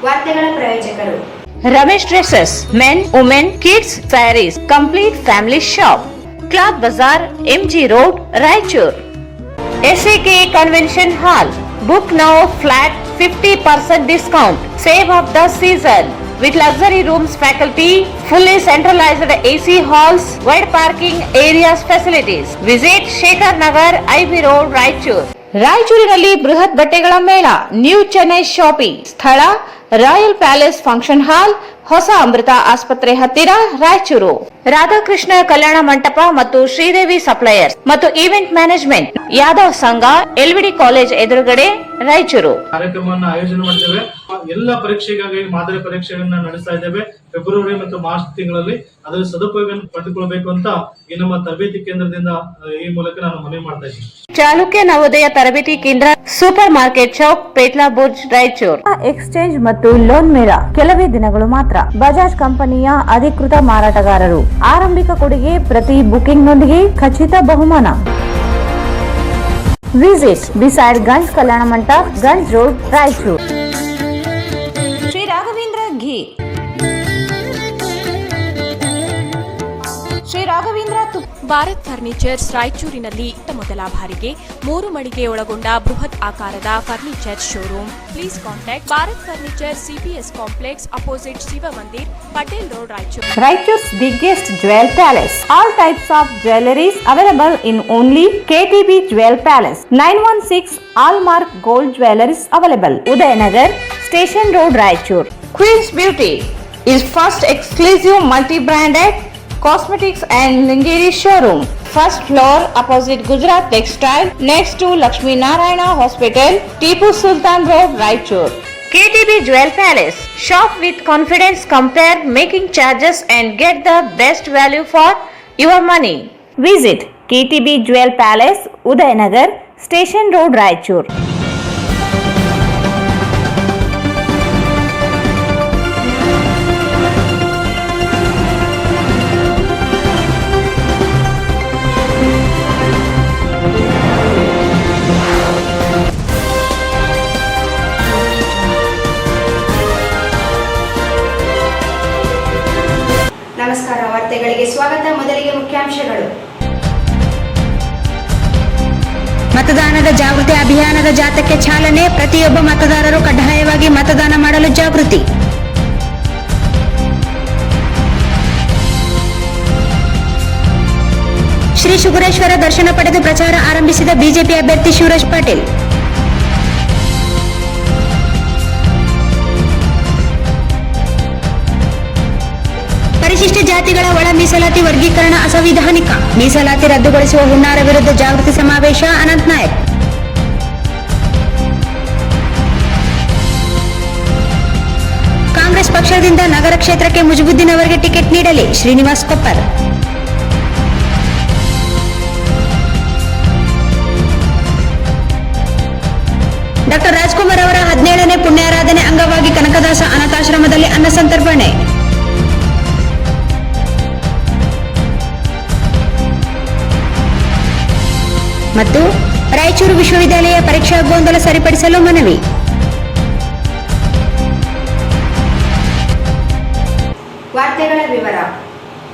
ವಾರ್ತೆಗಳ ಪ್ರಾಯೋಜಕರು Ramesh dresses, men, women, kids, sarees, complete family shop, cloth bazaar, MG road, Raichur. SAK convention hall. Book now flat 50% discount. Save of the season with luxury rooms, faculty, fully centralized AC halls, wide parking areas, facilities. Visit Shekhar Nagar, IB Road, Raichur. ರಾಯಚೂರಿನಲ್ಲಿ ಬೃಹತ್ ಬಟ್ಟೆಗಳ ಮೇಳ, new Chennai shopping. ಸ್ಥಳ royal palace function hall, ಹೊಸ ಅಮೃತ ಆಸ್ಪತ್ರೆ ಹತ್ತಿರ, ರಾಯಚೂರು. ರಾಧಾಕೃಷ್ಣ ಕಲ್ಯಾಣ ಮಂಟಪ ಮತ್ತು Sridevi suppliers ಮತ್ತು ಈವೆಂಟ್ ಮ್ಯಾನೇಜ್ಮೆಂಟ್, ಯಾದವ್ ಸಂಘ, LVD ಕಾಲೇಜ್ ಎದುರುಗಡೆ, ರಾಯಚೂರು. ಕಾರ್ಯಕ್ರಮವನ್ನು ಆಯೋಜನೆ ಮಾಡಿದ್ದೇವೆ. ಎಲ್ಲ ಪರೀಕ್ಷೆಗಾಗಿ ಮಾದರಿ ಪರೀಕ್ಷೆಗಳನ್ನ ನಡೆಸ್ತಾ ಇದ್ದೇವೆ. ಫೆಬ್ರವರಿ ಮತ್ತು ಮಾರ್ಚ್ ತಿಂಗಳಲ್ಲಿ ಅದರ ಸದುಪಯೋಗ ಪಡೆದುಕೊಳ್ಳಬೇಕು ಅಂತ ಈ ನಮ್ಮ ತರಬೇತಿ ಕೇಂದ್ರದಿಂದ ಈ ಮೂಲಕ ನಾನು ಮನವಿ ಮಾಡ್ತಾ ಇದ್ದೀನಿ. ಚಾಲುಕ್ಯ ನವೋದಯ ತರಬೇತಿ ಕೇಂದ್ರ, super market Chowk, Petla Burj, Raichur. Exchange ಮತ್ತು ಲೋನ್ ಮೇಳ ಕೆಲವೇ ದಿನಗಳು ಮಾತ್ರ. ಬಜಾಜ್ ಕಂಪನಿಯ ಅಧಿಕೃತ ಮಾರಾಟಗಾರರು. ಆರಂಭಿಕ ಕೊಡುಗೆ ಪ್ರತಿ ಬುಕಿಂಗ್ ನೊಂದಿಗೆ ಖಚಿತ ಬಹುಮಾನ. Visit beside Ganj Kalyana Mantapa, Ganj road, Raichur. Shri Raghavendra ghee. Shri Raghavendra Bharat furnitures ರಾಯಚೂರಿನಲ್ಲಿ ಮೊದಲ ಬಾರಿಗೆ 3 ಮಳಿಗೆ ಒಳಗೊಂಡ ಬೃಹತ್ ಆಕಾರದ furniture showroom. Please contact Bharat furniture, CPS complex, opposite Shiva Mandir, Patel road, Raichur. Raichur's biggest jewel palace. All types of jewelries available in only KTB Jewel Palace. 916 Allmark Gold Jewelries available. Udayanagar, Station Road, Raichur. Queen's Beauty is first exclusive multi-branded cosmetics and lingerie showroom. First floor opposite Gujarat Textile, next to Lakshmi Narayana Hospital, Tipu Sultan Road, Raichur. KTB Jewel Palace. Shop with confidence, compare making charges and get the best value for your money. Visit KTB Jewel Palace, Udayanagar, Station Road, Raichur. ನಮಸ್ಕಾರ, ವಾರ್ತೆಗಳಿಗೆ ಸ್ವಾಗತ. ಮೊದಲಿಗೆ ಮುಖ್ಯಾಂಶಗಳು. ಮತದಾನದ ಜಾಗೃತಿ ಅಭಿಯಾನದ ಜಾಥಾಕ್ಕೆ ಚಾಲನೆ. ಪ್ರತಿಯೊಬ್ಬ ಮತದಾರರು ಕಡ್ಡಾಯವಾಗಿ ಮತದಾನ ಮಾಡಲು ಜಾಗೃತಿ. ಶ್ರೀ ಶುಗರೇಶ್ವರ ದರ್ಶನ ಪಡೆದು ಪ್ರಚಾರ ಆರಂಭಿಸಿದ ಬಿಜೆಪಿ ಅಭ್ಯರ್ಥಿ ಶಿವರಾಜ್ ಪಾಟೀಲ್. ಪರಿಶಿಷ್ಟ ಜಾತಿಗಳ ಒಳ ಮೀಸಲಾತಿ ವರ್ಗೀಕರಣ ಅಸಂವಿಧಾನಿಕ. ಮೀಸಲಾತಿ ರದ್ದುಗೊಳಿಸುವ ಹುನ್ನಾರ ವಿರುದ್ಧ ಜಾಗೃತಿ ಸಮಾವೇಶ. ಅನಂತ್ ನಾಯಕ್. ಕಾಂಗ್ರೆಸ್ ಪಕ್ಷದಿಂದ ನಗರ ಕ್ಷೇತ್ರಕ್ಕೆ ಮುಜುಬುದ್ದೀನ್ ಅವರಿಗೆ ಟಿಕೆಟ್ ನೀಡಲಿ, ಶ್ರೀನಿವಾಸ್ ಕೊಪ್ಪರ್. ಡಾಕ್ಟರ್ ರಾಜ್ಕುಮಾರ್ ಅವರ 17ನೇ ಪುಣ್ಯಾರಾಧನೆ ಅಂಗವಾಗಿ ಕನಕದಾಸ ಅನಾಥಾಶ್ರಮದಲ್ಲಿ ಅನ್ನ ಸಂತರ್ಪಣೆ. ಮತ್ತು ರಾಯಚೂರು ವಿಶ್ವವಿದ್ಯಾಲಯ ಪರೀಕ್ಷಾ ಗೊಂದಲ ಸರಿಪಡಿಸಲು ಮನವಿ. ವಾರ್ತೆಗಳ ವಿವರ.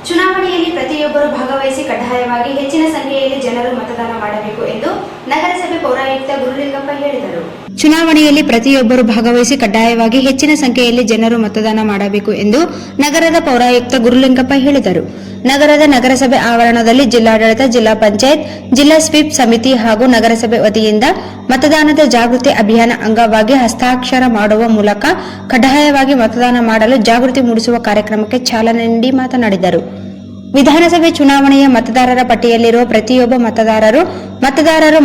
ಚುನಾವಣೆಯಲ್ಲಿ ಪ್ರತಿಯೊಬ್ಬರು ಭಾಗವಹಿಸಿ ಕಡ್ಡಾಯವಾಗಿ ಹೆಚ್ಚಿನ ಸಂಖ್ಯೆಯಲ್ಲಿ ಜನರು ಮತದಾನ ಮಾಡಬೇಕು ಎಂದು ನಗರಸಭೆ ಪೌರಾಯುಕ್ತ ಗುರುಲಿಂಗಪ್ಪ ಹೇಳಿದರು. ಚುನಾವಣೆಯಲ್ಲಿ ಪ್ರತಿಯೊಬ್ಬರು ಭಾಗವಹಿಸಿ ಕಡ್ಡಾಯವಾಗಿ ಹೆಚ್ಚಿನ ಸಂಖ್ಯೆಯಲ್ಲಿ ಜನರು ಮತದಾನ ಮಾಡಬೇಕು ಎಂದು ನಗರದ ಪೌರಾಯುಕ್ತ ಗುರುಲಿಂಗಪ್ಪ ಹೇಳಿದರು. ನಗರದ ನಗರಸಭೆ ಆವರಣದಲ್ಲಿ ಜಿಲ್ಲಾಡಳಿತ, ಜಿಲ್ಲಾ ಪಂಚಾಯತ್, ಜಿಲ್ಲಾ ಸ್ವೀಪ್ ಸಮಿತಿ ಹಾಗೂ ನಗರಸಭೆ ವತಿಯಿಂದ ಮತದಾನದ ಜಾಗೃತಿ ಅಭಿಯಾನ ಅಂಗವಾಗಿ ಹಸ್ತಾಕ್ಷರ ಮಾಡುವ ಮೂಲಕ ಕಡ್ಡಾಯವಾಗಿ ಮತದಾನ ಮಾಡಲು ಜಾಗೃತಿ ಮೂಡಿಸುವ ಕಾರ್ಯಕ್ರಮಕ್ಕೆ ಚಾಲನೆ ನೀಡಿ ಮಾತನಾಡಿದರು. ವಿಧಾನಸಭೆ ಚುನಾವಣೆಯ ಮತದಾರರ ಪಟ್ಟಿಯಲ್ಲಿರುವ ಪ್ರತಿಯೊಬ್ಬ ಮತದಾರರು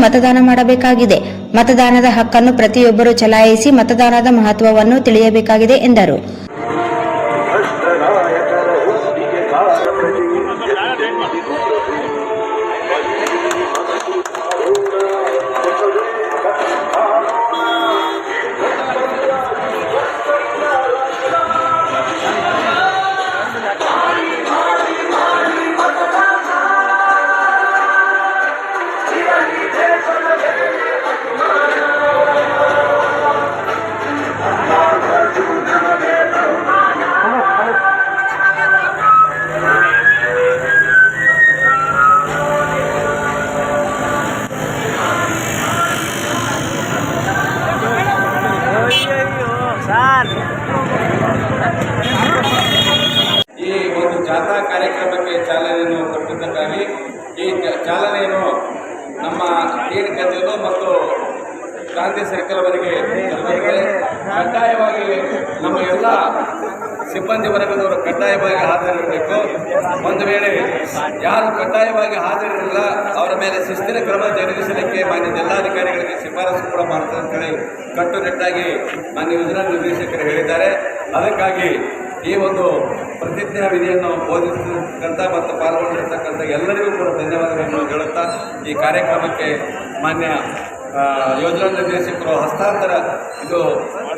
ಮತದಾನ ಮಾಡಬೇಕಾಗಿದೆ. ಮತದಾನದ ಹಕ್ಕನ್ನು ಪ್ರತಿಯೊಬ್ಬರು ಚಲಾಯಿಸಿ ಮತದಾನದ ಮಹತ್ವವನ್ನು ತಿಳಿಯಬೇಕಾಗಿದೆ ಎಂದರು. ಕಡ್ಡಾಯವಾಗಿ ನಮ್ಮ ಎಲ್ಲ ಸಿಬ್ಬಂದಿ ವರ್ಗದವರು ಕಡ್ಡಾಯವಾಗಿ ಹಾಜರಿರಬೇಕು. ಒಂದು ವೇಳೆ ಯಾರು ಕಡ್ಡಾಯವಾಗಿ ಹಾಜರಿರಲಿಲ್ಲ ಅವರ ಮೇಲೆ ಶಿಸ್ತಿನ ಕ್ರಮ ಜರುಗಿಸಲಿಕ್ಕೆ ಮಾನ್ಯ ಜಿಲ್ಲಾಧಿಕಾರಿಗಳಿಗೆ ಶಿಫಾರಸು ಕೂಡ ಮಾಡ್ತಾರೆ ಅಂತೇಳಿ ಕಟ್ಟುನಿಟ್ಟಾಗಿ ಮಾನ್ಯ ಯೋಜನಾ ನಿರ್ದೇಶಕರು ಹೇಳಿದ್ದಾರೆ. ಅದಕ್ಕಾಗಿ ಈ ಒಂದು ಪ್ರತಿಜ್ಞಾ ವಿಧಿಯನ್ನು ಬೋಧಿಸತಕ್ಕಂಥ ಮತ್ತು ಪಾಲ್ಗೊಂಡಿರ್ತಕ್ಕಂಥ ಎಲ್ಲರಿಗೂ ಕೂಡ ಧನ್ಯವಾದಗಳನ್ನು ಹೇಳುತ್ತಾ ಈ ಕಾರ್ಯಕ್ರಮಕ್ಕೆ ಮಾನ್ಯ ಯೋಜನಾ ನಿರ್ದೇಶಕರು ಹಸ್ತಾಂತರ ಇದು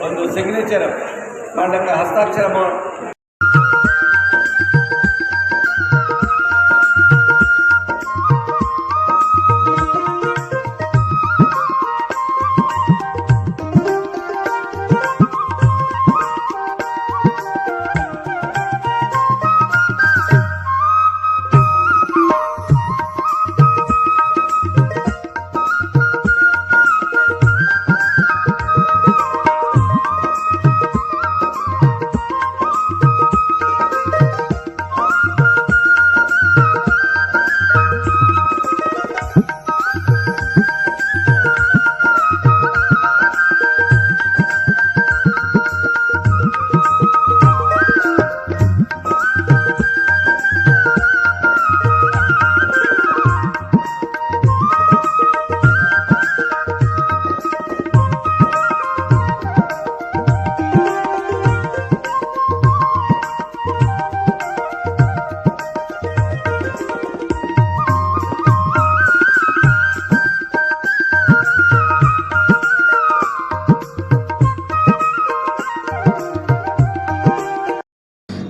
ಒಂದು ಸಿಗ್ನೇಚರ್ ಮಾಡಲಿಕ್ಕೆ ಹಸ್ತಾಕ್ಷರ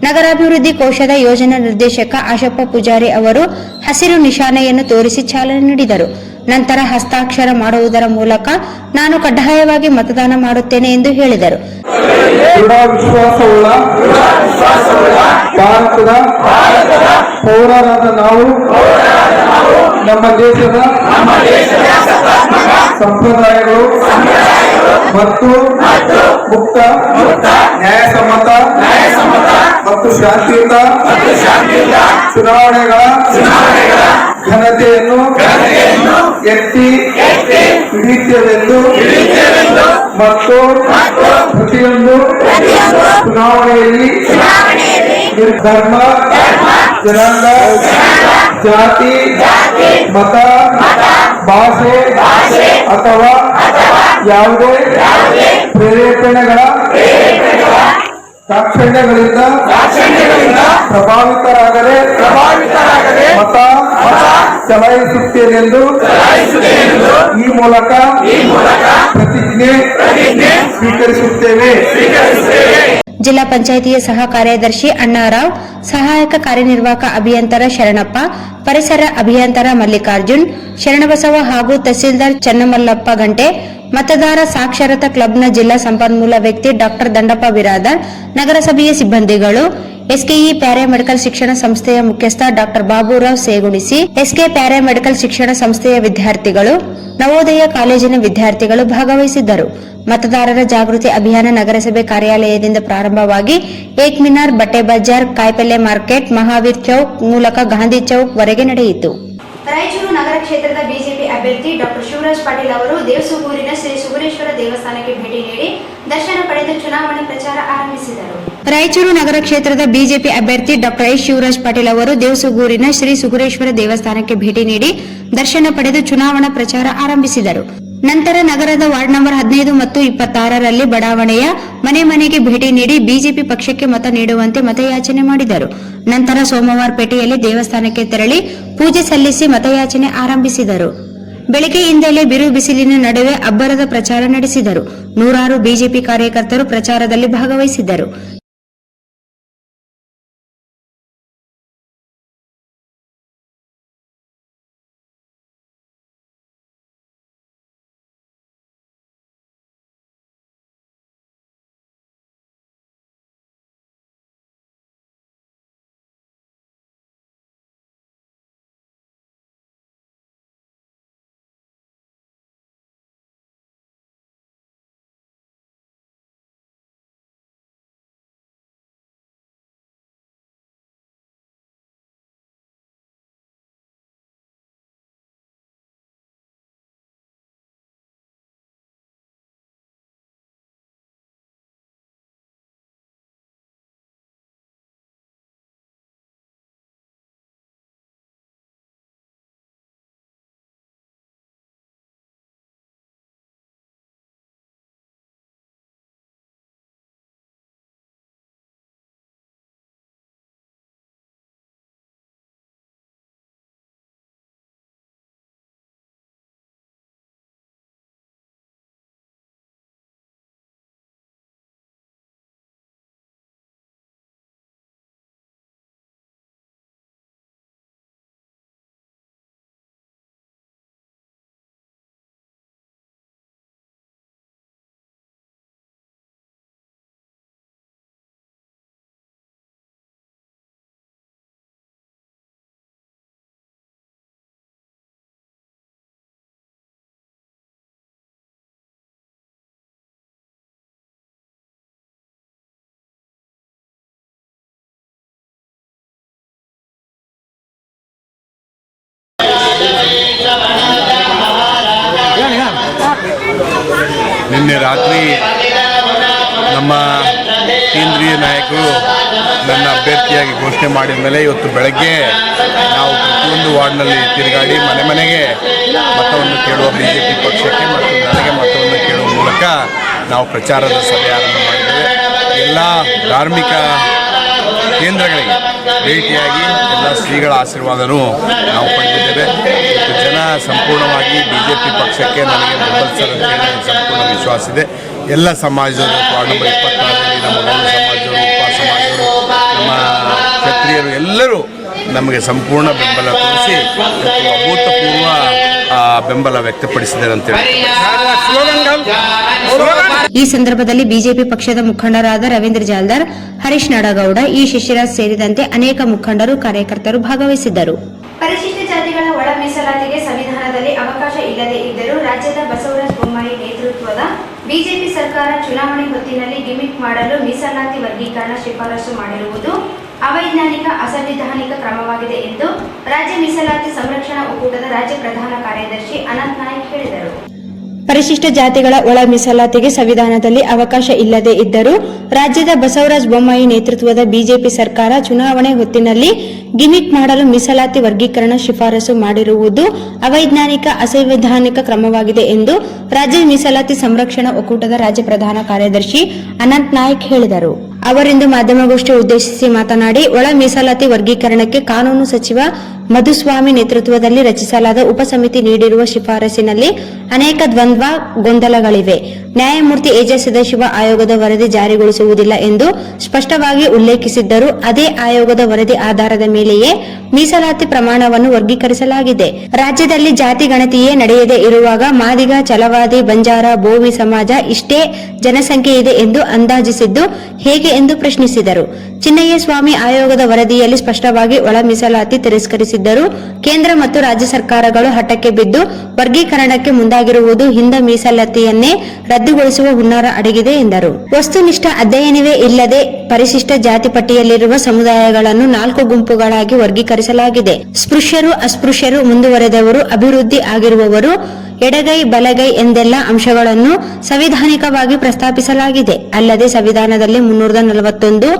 ನಗರಾಭಿವೃದ್ಧಿ ಕೋಶದ ಯೋಜನಾ ನಿರ್ದೇಶಕ ಆಶಪ್ಪ ಪೂಜಾರಿ ಅವರು ಹಸಿರು ನಿಶಾನೆಯನ್ನು ತೋರಿಸಿ ಚಾಲನೆ ನೀಡಿದರು. ನಂತರ ಹಸ್ತಾಕ್ಷರ ಮಾಡುವುದರ ಮೂಲಕ ನಾನು ಕಡ್ಡಾಯವಾಗಿ ಮತದಾನ ಮಾಡುತ್ತೇನೆ ಎಂದು ಹೇಳಿದರು. ದೃಢ ವಿಶ್ವಾಸವುಳ್ಳ ಭಾರತದ ಪೌರರಾದ ನಾವು ನಮ್ಮ ದೇಶದ ಸಂಪ್ರದಾಯಗಳು ಮತ್ತು ಮುಕ್ತ ನ್ಯಾಯಸಮ್ಮತ ಮತ್ತು ಶಾಂತಿಯುತ ಚುನಾವಣೆಗಳ ಘನತೆಯನ್ನು ಎತ್ತಿ ಹಿಡಿಯುತ್ತೇವೆಂದು ಮತ್ತು ಪ್ರತಿಯೊಂದು ಚುನಾವಣೆಯಲ್ಲಿ ಧರ್ಮ, ಜನಾಂಗ, ಜಾತಿ, ಮತ, ಭಾಷೆ ಅಥವಾ ಯಾವುದೇ ಪ್ರೇರೇಪಣೆಗಳ ದಾಕ್ಷಿಣ್ಯಗಳಿಂದ ಪ್ರಭಾವಿತರಾಗದೆ ಮತ ಚಲಾಯಿಸುತ್ತೇನೆಂದು ಈ ಮೂಲಕ ಪ್ರತಿಜ್ಞೆ ಸ್ವೀಕರಿಸುತ್ತೇವೆ. ಜಿಲ್ಲಾ ಪಂಚಾಯಿತಿಯ ಸಹ ಕಾರ್ಯದರ್ಶಿ ಅಣ್ಣಾರಾವ್, ಸಹಾಯಕ ಕಾರ್ಯನಿರ್ವಾಹಕ ಅಭಿಯಂತರ ಶರಣಪ್ಪ, ಪರಿಸರ ಅಭಿಯಂತರ ಮಲ್ಲಿಕಾರ್ಜುನ್, ಶರಣಬಸವ ಹಾಗೂ ತಹಸೀಲ್ದಾರ್ ಚನ್ನಮಲ್ಲಪ್ಪ ಗಂಟೆ, ಮತದಾರ ಸಾಕ್ಷರತಾ ಕ್ಲಬ್ನ ಜಿಲ್ಲಾ ಸಂಪನ್ಮೂಲ ವ್ಯಕ್ತಿ ಡಾಕ್ಟರ್ ದಂಡಪ್ಪ ಬಿರಾದರ್, ನಗರಸಭೆಯ ಸಿಬ್ಬಂದಿಗಳು, ಎಸ್ಕೆಇ ಪ್ಯಾರಾಮೆಡಿಕಲ್ ಶಿಕ್ಷಣ ಸಂಸ್ಥೆಯ ಮುಖ್ಯಸ್ಥ ಡಾಕ್ಟರ್ ಬಾಬುರಾವ್ ಸೇಗುಣಿಸಿ, ಎಸ್ಕೆ ಪ್ಯಾರಾಮೆಡಿಕಲ್ ಶಿಕ್ಷಣ ಸಂಸ್ಥೆಯ ವಿದ್ಯಾರ್ಥಿಗಳು, ನವೋದಯ ಕಾಲೇಜಿನ ವಿದ್ಯಾರ್ಥಿಗಳು ಭಾಗವಹಿಸಿದ್ದರು. ಮತದಾರರ ಜಾಗೃತಿ ಅಭಿಯಾನ ನಗರಸಭೆ ಕಾರ್ಯಾಲಯದಿಂದ ಪ್ರಾರಂಭವಾಗಿ ಏಕ್ ಮಿನಾರ್, ಬಟ್ಟೆ ಬಜಾರ್, ಕಾಯಿಪಲ್ಯ ಮಾರ್ಕೆಟ್, ಮಹಾವೀರ್ ಚೌಕ್ ಮೂಲಕ ಗಾಂಧಿ ಚೌಕ್ ವರೆಗೆ ನಡೆಯಿತು. ರಾಯಚೂರು ನಗರ ಕ್ಷೇತ್ರದ ಬಿಜೆಪಿ ಅಭ್ಯರ್ಥಿ ಡಾಕ್ಟರ್ ಶಿವರಾಜ್ ಪಾಟೀಲ್ ಅವರು ದೇವಸೂಗೂರಿನ ಶ್ರೀ ಸುಗುರೇಶ್ವರ ದೇವಸ್ಥಾನಕ್ಕೆ ಭೇಟಿ ನೀಡಿ ದರ್ಶನ ಪಡೆದು ಚುನಾವಣೆ ಪ್ರಚಾರ ಆರಂಭಿಸಿದರು. ರಾಯಚೂರು ನಗರ ಕ್ಷೇತ್ರದ ಬಿಜೆಪಿ ಅಭ್ಯರ್ಥಿ ಡಾಕ್ಟರ್ ಎಸ್ ಶಿವರಾಜ್ ಪಾಟೀಲ್ ಅವರು ದೇವಸೂಗೂರಿನ ಶ್ರೀ ಸುಗುರೇಶ್ವರ ದೇವಸ್ಥಾನಕ್ಕೆ ಭೇಟಿ ನೀಡಿ ದರ್ಶನ ಪಡೆದು ಚುನಾವಣಾ ಪ್ರಚಾರ ಆರಂಭಿಸಿದರು. ನಂತರ ನಗರದ ವಾರ್ಡ್ ನಂಬರ್ 15 ಮತ್ತು 26ರಲ್ಲಿ ಬಡಾವಣೆಯ ಮನೆ ಮನೆಗೆ ಭೇಟಿ ನೀಡಿ ಬಿಜೆಪಿ ಪಕ್ಷಕ್ಕೆ ಮತ ನೀಡುವಂತೆ ಮತಯಾಚನೆ ಮಾಡಿದರು. ನಂತರ ಸೋಮವಾರಪೇಟೆಯಲ್ಲಿ ದೇವಸ್ಥಾನಕ್ಕೆ ತೆರಳಿ ಪೂಜೆ ಸಲ್ಲಿಸಿ ಮತಯಾಚನೆ ಆರಂಭಿಸಿದರು. ಬೆಳಗ್ಗೆಯಿಂದಲೇ ಬಿರು ಬಿಸಿಲಿನ ನಡುವೆ ಅಬ್ಬರದ ಪ್ರಚಾರ ನಡೆಸಿದರು. ನೂರಾರು ಬಿಜೆಪಿ ಕಾರ್ಯಕರ್ತರು ಪ್ರಚಾರದಲ್ಲಿ ಭಾಗವಹಿಸಿದ್ದರು. ನಿನ್ನೆ ರಾತ್ರಿ ನಮ್ಮ ಕೇಂದ್ರೀಯ ನಾಯಕರು ನನ್ನ ಅಭ್ಯರ್ಥಿಯಾಗಿ ಘೋಷಣೆ ಮಾಡಿದ ಮೇಲೆ ಇವತ್ತು ಬೆಳಗ್ಗೆ ನಾವು ಪ್ರತಿಯೊಂದು ವಾರ್ಡ್ನಲ್ಲಿ ತಿರುಗಾಡಿ ಮನೆ ಮನೆಗೆ ಮತವನ್ನು ಕೇಳುವ BJP ಪಕ್ಷಕ್ಕೆ ಮತ್ತು ನನಗೆ ಮತವನ್ನು ಕೇಳುವ ಮೂಲಕ ನಾವು ಪ್ರಚಾರದ ಸಭೆ ಆರಂಭ ಮಾಡಿದ್ದೇವೆ. ಎಲ್ಲ ಧಾರ್ಮಿಕ ಕೇಂದ್ರಗಳಿಗೆ ಭೇಟಿಯಾಗಿ ಎಲ್ಲ ಶ್ರೀಗಳ ಆಶೀರ್ವಾದನೂ ನಾವು ಪಡೆದಿದ್ದೇವೆ. ಇವತ್ತು ಜನ ಸಂಪೂರ್ಣವಾಗಿ BJP ಪಕ್ಷಕ್ಕೆ ನನಗೆ ಬೆಂಬಲಿಸಲು ನನಗೆ ಸಂಪೂರ್ಣ ವಿಶ್ವಾಸ ಇದೆ. ಎಲ್ಲ ಸಮಾಜದವರು ವಾರ್ಡ್ ನಂಬರ್ 26ರಲ್ಲಿ ನಮ್ಮ ಗೌಡ ಸಮಾಜದವರು, ಉಪ ಸಮಾಜದವರು, ನಮ್ಮ ಕ್ಷತ್ರಿಯರು ಎಲ್ಲರೂ ನಮಗೆ ಸಂಪೂರ್ಣ ಬೆಂಬಲ ತೋರಿಸಿ ಅಭೂತಪೂರ್ವ ಬೆಂಬಲ ವ್ಯಕ್ತಪಡಿಸಿದ್ದಾರೆ ಅಂತೇಳಿ. ಈ ಸಂದರ್ಭದಲ್ಲಿ ಬಿಜೆಪಿ ಪಕ್ಷದ ಮುಖಂಡರಾದ ರವೀಂದ್ರ ಜಾಲ್ದಾರ್, ಹರೀಶ್ ನಾಡಗೌಡ, ಇ ಶಶಿರಾಜ್ ಸೇರಿದಂತೆ ಅನೇಕ ಮುಖಂಡರು, ಕಾರ್ಯಕರ್ತರು ಭಾಗವಹಿಸಿದ್ದರು. ಪರಿಶಿಷ್ಟ ಜಾತಿಗಳ ಒಳ ಮೀಸಲಾತಿಗೆ ಸಂವಿಧಾನದಲ್ಲಿ ಅವಕಾಶ ಇಲ್ಲದೆ ಇದ್ದರೂ ರಾಜ್ಯದ ಬಸವರಾಜ ಬೊಮ್ಮಾಯಿ ನೇತೃತ್ವದ ಬಿಜೆಪಿ ಸರ್ಕಾರ ಚುನಾವಣೆ ಹೊತ್ತಿನಲ್ಲಿ ಗಿಮಿಕ್ ಮಾಡಲು ಮೀಸಲಾತಿ ವರ್ಗೀಕರಣ ಶಿಫಾರಸು ಮಾಡಿರುವುದು ಅವೈಜ್ಞಾನಿಕ, ಅಸಂವಿಧಾನಿಕ ಕ್ರಮವಾಗಿದೆ ಎಂದು ರಾಜ್ಯ ಮೀಸಲಾತಿ ಸಂರಕ್ಷಣಾ ಒಕ್ಕೂಟದ ರಾಜ್ಯ ಪ್ರಧಾನ ಕಾರ್ಯದರ್ಶಿ ಅನಂತ್ ನಾಯ್ಕ್ ಹೇಳಿದರು. ಪರಿಶಿಷ್ಟ ಜಾತಿಗಳ ಒಳ ಮೀಸಲಾತಿಗೆ ಸಂವಿಧಾನದಲ್ಲಿ ಅವಕಾಶ ಇಲ್ಲದೆ ಇದ್ದರೂ ರಾಜ್ಯದ ಬಸವರಾಜ ಬೊಮ್ಮಾಯಿ ನೇತೃತ್ವದ ಬಿಜೆಪಿ ಸರ್ಕಾರ ಚುನಾವಣೆ ಹೊತ್ತಿನಲ್ಲಿ ಗಿಮಿಕ್ ಮಾಡಲು ಮೀಸಲಾತಿ ವರ್ಗೀಕರಣ ಶಿಫಾರಸು ಮಾಡಿರುವುದು ಅವೈಜ್ಞಾನಿಕ, ಅಸಂವಿಧಾನಿಕ ಕ್ರಮವಾಗಿದೆ ಎಂದು ರಾಜ್ಯ ಮೀಸಲಾತಿ ಸಂರಕ್ಷಣಾ ಒಕ್ಕೂಟದ ರಾಜ್ಯ ಪ್ರಧಾನ ಕಾರ್ಯದರ್ಶಿ ಅನಂತ್ ನಾಯ್ಕ್ ಹೇಳಿದರು. ಅವರಿಂದು ಮಾಧ್ಯಮಗೋಷ್ಠಿ ಉದ್ದೇಶಿಸಿ ಮಾತನಾಡಿ, ಒಳ ಮೀಸಲಾತಿ ವರ್ಗೀಕರಣಕ್ಕೆ ಕಾನೂನು ಸಚಿವ ಮಧುಸ್ವಾಮಿ ನೇತೃತ್ವದಲ್ಲಿ ರಚಿಸಲಾದ ಉಪಸಮಿತಿ ನೀಡಿರುವ ಶಿಫಾರಸಿನಲ್ಲಿ ಅನೇಕ ದ್ವಂದ್ವ, ಗೊಂದಲಗಳಿವೆ. ನ್ಯಾಯಮೂರ್ತಿ ಎಜೆ ಸದಾಶಿವ ಆಯೋಗದ ವರದಿ ಜಾರಿಗೊಳಿಸುವುದಿಲ್ಲ ಎಂದು ಸ್ಪಷ್ಟವಾಗಿ ಉಲ್ಲೇಖಿಸಿದ್ದರು. ಅದೇ ಆಯೋಗದ ವರದಿ ಆಧಾರದ ಮೇಲೆಯೇ ಮೀಸಲಾತಿ ಪ್ರಮಾಣವನ್ನು ವರ್ಗೀಕರಿಸಲಾಗಿದೆ. ರಾಜ್ಯದಲ್ಲಿ ಜಾತಿ ಗಣತಿಯೇ ನಡೆಯದೇ ಇರುವಾಗ ಮಾದಿಗ, ಛಲವಾದಿ, ಬಂಜಾರ, ಬೋವಿ ಸಮಾಜ ಇಷ್ಟೇ ಜನಸಂಖ್ಯೆ ಇದೆ ಎಂದು ಅಂದಾಜಿಸಿದ್ದು ಹೇಗೆ ಎಂದು ಪ್ರಶ್ನಿಸಿದರು. ಚಿನ್ನಯ್ಯ ಸ್ವಾಮಿ ಆಯೋಗದ ವರದಿಯಲ್ಲಿ ಸ್ಪಷ್ಟವಾಗಿ ಒಳ ಮೀಸಲಾತಿ ತಿರಸ್ಕರಿಸಿದ್ದರು. ಕೇಂದ್ರ ಮತ್ತು ರಾಜ್ಯ ಸರ್ಕಾರಗಳು ಹಠಕ್ಕೆ ಬಿದ್ದು ವರ್ಗೀಕರಣಕ್ಕೆ ಮುಂದಾಗಿರುವುದು ಹಿಂದ ಮೀಸಲಾತಿಯನ್ನೇ ರದ್ದುಗೊಳಿಸುವ ಹುನ್ನಾರ ಅಡಗಿದೆ ಎಂದರು. ವಸ್ತುನಿಷ್ಠ ಅಧ್ಯಯನವೇ ಇಲ್ಲದೆ ಪರಿಶಿಷ್ಟ ಜಾತಿ ಪಟ್ಟಿಯಲ್ಲಿರುವ ಸಮುದಾಯಗಳನ್ನು 4 ಗುಂಪುಗಳಾಗಿ ವರ್ಗೀಕರಿಸಲಾಗಿದೆ. ಸ್ಪೃಶ್ಯರು, ಅಸ್ಪೃಶ್ಯರು, ಮುಂದುವರೆದವರು, ಅಭಿವೃದ್ಧಿ ಆಗಿರುವವರು, ಎಡಗೈ, ಬಲಗೈ ಎಂದೆಲ್ಲ ಅಂಶಗಳನ್ನು ಸಂವಿಧಾನಿಕವಾಗಿ ಪ್ರಸ್ತಾಪಿಸಲಾಗಿದೆ. ಅಲ್ಲದೆ ಸಂವಿಧಾನದಲ್ಲಿ 341(2),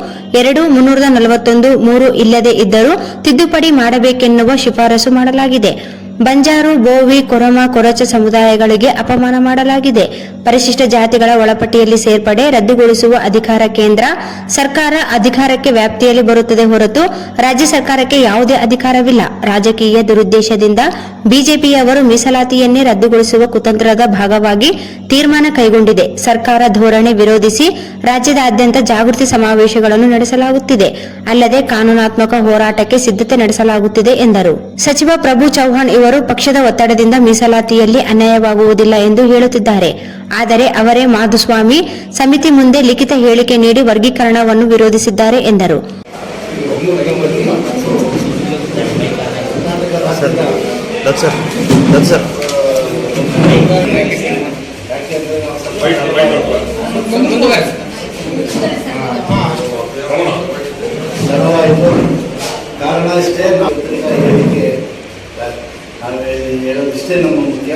341(3) ಇಲ್ಲದೆ ಇದ್ದರೂ ತಿದ್ದುಪಡಿ ಮಾಡಬೇಕೆನ್ನುವ ಶಿಫಾರಸು ಮಾಡಲಾಗಿದೆ. ಬಂಜಾರು, ಬೋವಿ, ಕೊರಮ, ಕೊರಚ ಸಮುದಾಯಗಳಿಗೆ ಅಪಮಾನ ಮಾಡಲಾಗಿದೆ. ಪರಿಶಿಷ್ಟ ಜಾತಿಗಳ ಒಳಪಟ್ಟಿಯಲ್ಲಿ ಸೇರ್ಪಡೆ ರದ್ದುಗೊಳಿಸುವ ಅಧಿಕಾರ ಕೇಂದ್ರ ಸರ್ಕಾರ ಅಧಿಕಾರಕ್ಕೆ ವ್ಯಾಪ್ತಿಯಲ್ಲಿ ಬರುತ್ತದೆ ಹೊರತು ರಾಜ್ಯ ಸರ್ಕಾರಕ್ಕೆ ಯಾವುದೇ ಅಧಿಕಾರವಿಲ್ಲ. ರಾಜಕೀಯ ದುರುದ್ದೇಶದಿಂದ ಬಿಜೆಪಿಯವರು ಮೀಸಲಾತಿಯನ್ನೇ ರದ್ದುಗೊಳಿಸುವ ಕುತಂತ್ರದ ಭಾಗವಾಗಿ ತೀರ್ಮಾನ ಕೈಗೊಂಡಿದೆ. ಸರ್ಕಾರ ಧೋರಣೆ ವಿರೋಧಿಸಿ ರಾಜ್ಯದಾದ್ಯಂತ ಜಾಗೃತಿ ಸಮಾವೇಶಗಳನ್ನು ನಡೆಸಲಾಗುತ್ತಿದೆ. ಅಲ್ಲದೆ ಕಾನೂನಾತ್ಮಕ ಹೋರಾಟಕ್ಕೆ ಸಿದ್ಧತೆ ನಡೆಸಲಾಗುತ್ತಿದೆ ಎಂದರು. ಸಚಿವ ಪ್ರಭು ಚೌಹಾಣ್ ಇವರು ಪಕ್ಷದ ಒತ್ತಡದಿಂದ ಮೀಸಲಾತಿಯಲ್ಲಿ ಅನ್ಯಾಯವಾಗುವುದಿಲ್ಲ ಎಂದು ಹೇಳುತ್ತಿದ್ದಾರೆ. ಆದರೆ ಅವರೇ ಮಾಧುಸ್ವಾಮಿ ಸಮಿತಿ ಮುಂದೆ ಲಿಖಿತ ಹೇಳಿಕೆ ನೀಡಿ ವರ್ಗೀಕರಣವನ್ನು ವಿರೋಧಿಸಿದ್ದಾರೆ ಎಂದರು. ಕಾರಣ ಇಷ್ಟೇ, ಹೇಳೋದಿಷ್ಟೇ ನಮ್ಮ ಮುಖ್ಯ.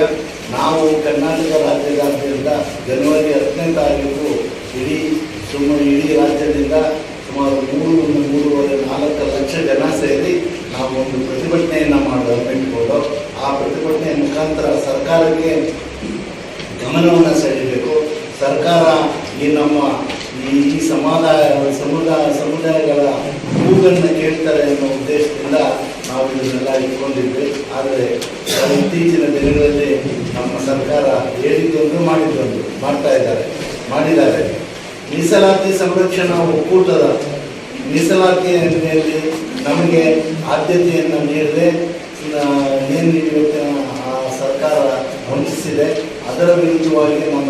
ನಾವು ಕರ್ನಾಟಕ ರಾಜ್ಯದಾದ್ಯಂತ ಜನವರಿ 10ನೇ ತಾರೀಕು ಇಡೀ ರಾಜ್ಯದಿಂದ ಸುಮಾರು 3.4 ಲಕ್ಷ ಜನ ಸೇರಿ ನಾವು ಒಂದು ಪ್ರತಿಭಟನೆಯನ್ನು ಹಮ್ಮಿಕೊಂಡು ಆ ಪ್ರತಿಭಟನೆಯ ಮುಖಾಂತರ ಸರ್ಕಾರಕ್ಕೆ ಗಮನವನ್ನು ಸೆಳೆಯಬೇಕು. ಸರ್ಕಾರ ಈ ನಮ್ಮ ಈ ಸಮುದಾಯಗಳ ಕೂಗನ್ನು ಕೇಳ್ತಾರೆ ಅನ್ನೋ ಉದ್ದೇಶದಿಂದ ನಾವು ಇದನ್ನೆಲ್ಲ ಇಟ್ಕೊಂಡಿದ್ವಿ. ಆದರೆ ಇತ್ತೀಚಿನ ದಿನಗಳಲ್ಲಿ ನಮ್ಮ ಸರ್ಕಾರ ಹೇಳಿದ್ದೊಂದು ಮಾಡಿದ್ದೊಂದು ಮಾಡಿದ್ದಾರೆ. ಮೀಸಲಾತಿ ಸಂರಕ್ಷಣಾ ಒಕ್ಕೂಟದ ಮೀಸಲಾತಿಯಲ್ಲಿ ನಮಗೆ ಆದ್ಯತೆಯನ್ನು ನೀಡದೆ ಏನು ಇವತ್ತಿನ ಸರ್ಕಾರ ವಂಚಿಸಿದೆ. ಅದರ ವಿರುದ್ಧವಾಗಿ ನಮ್ಮ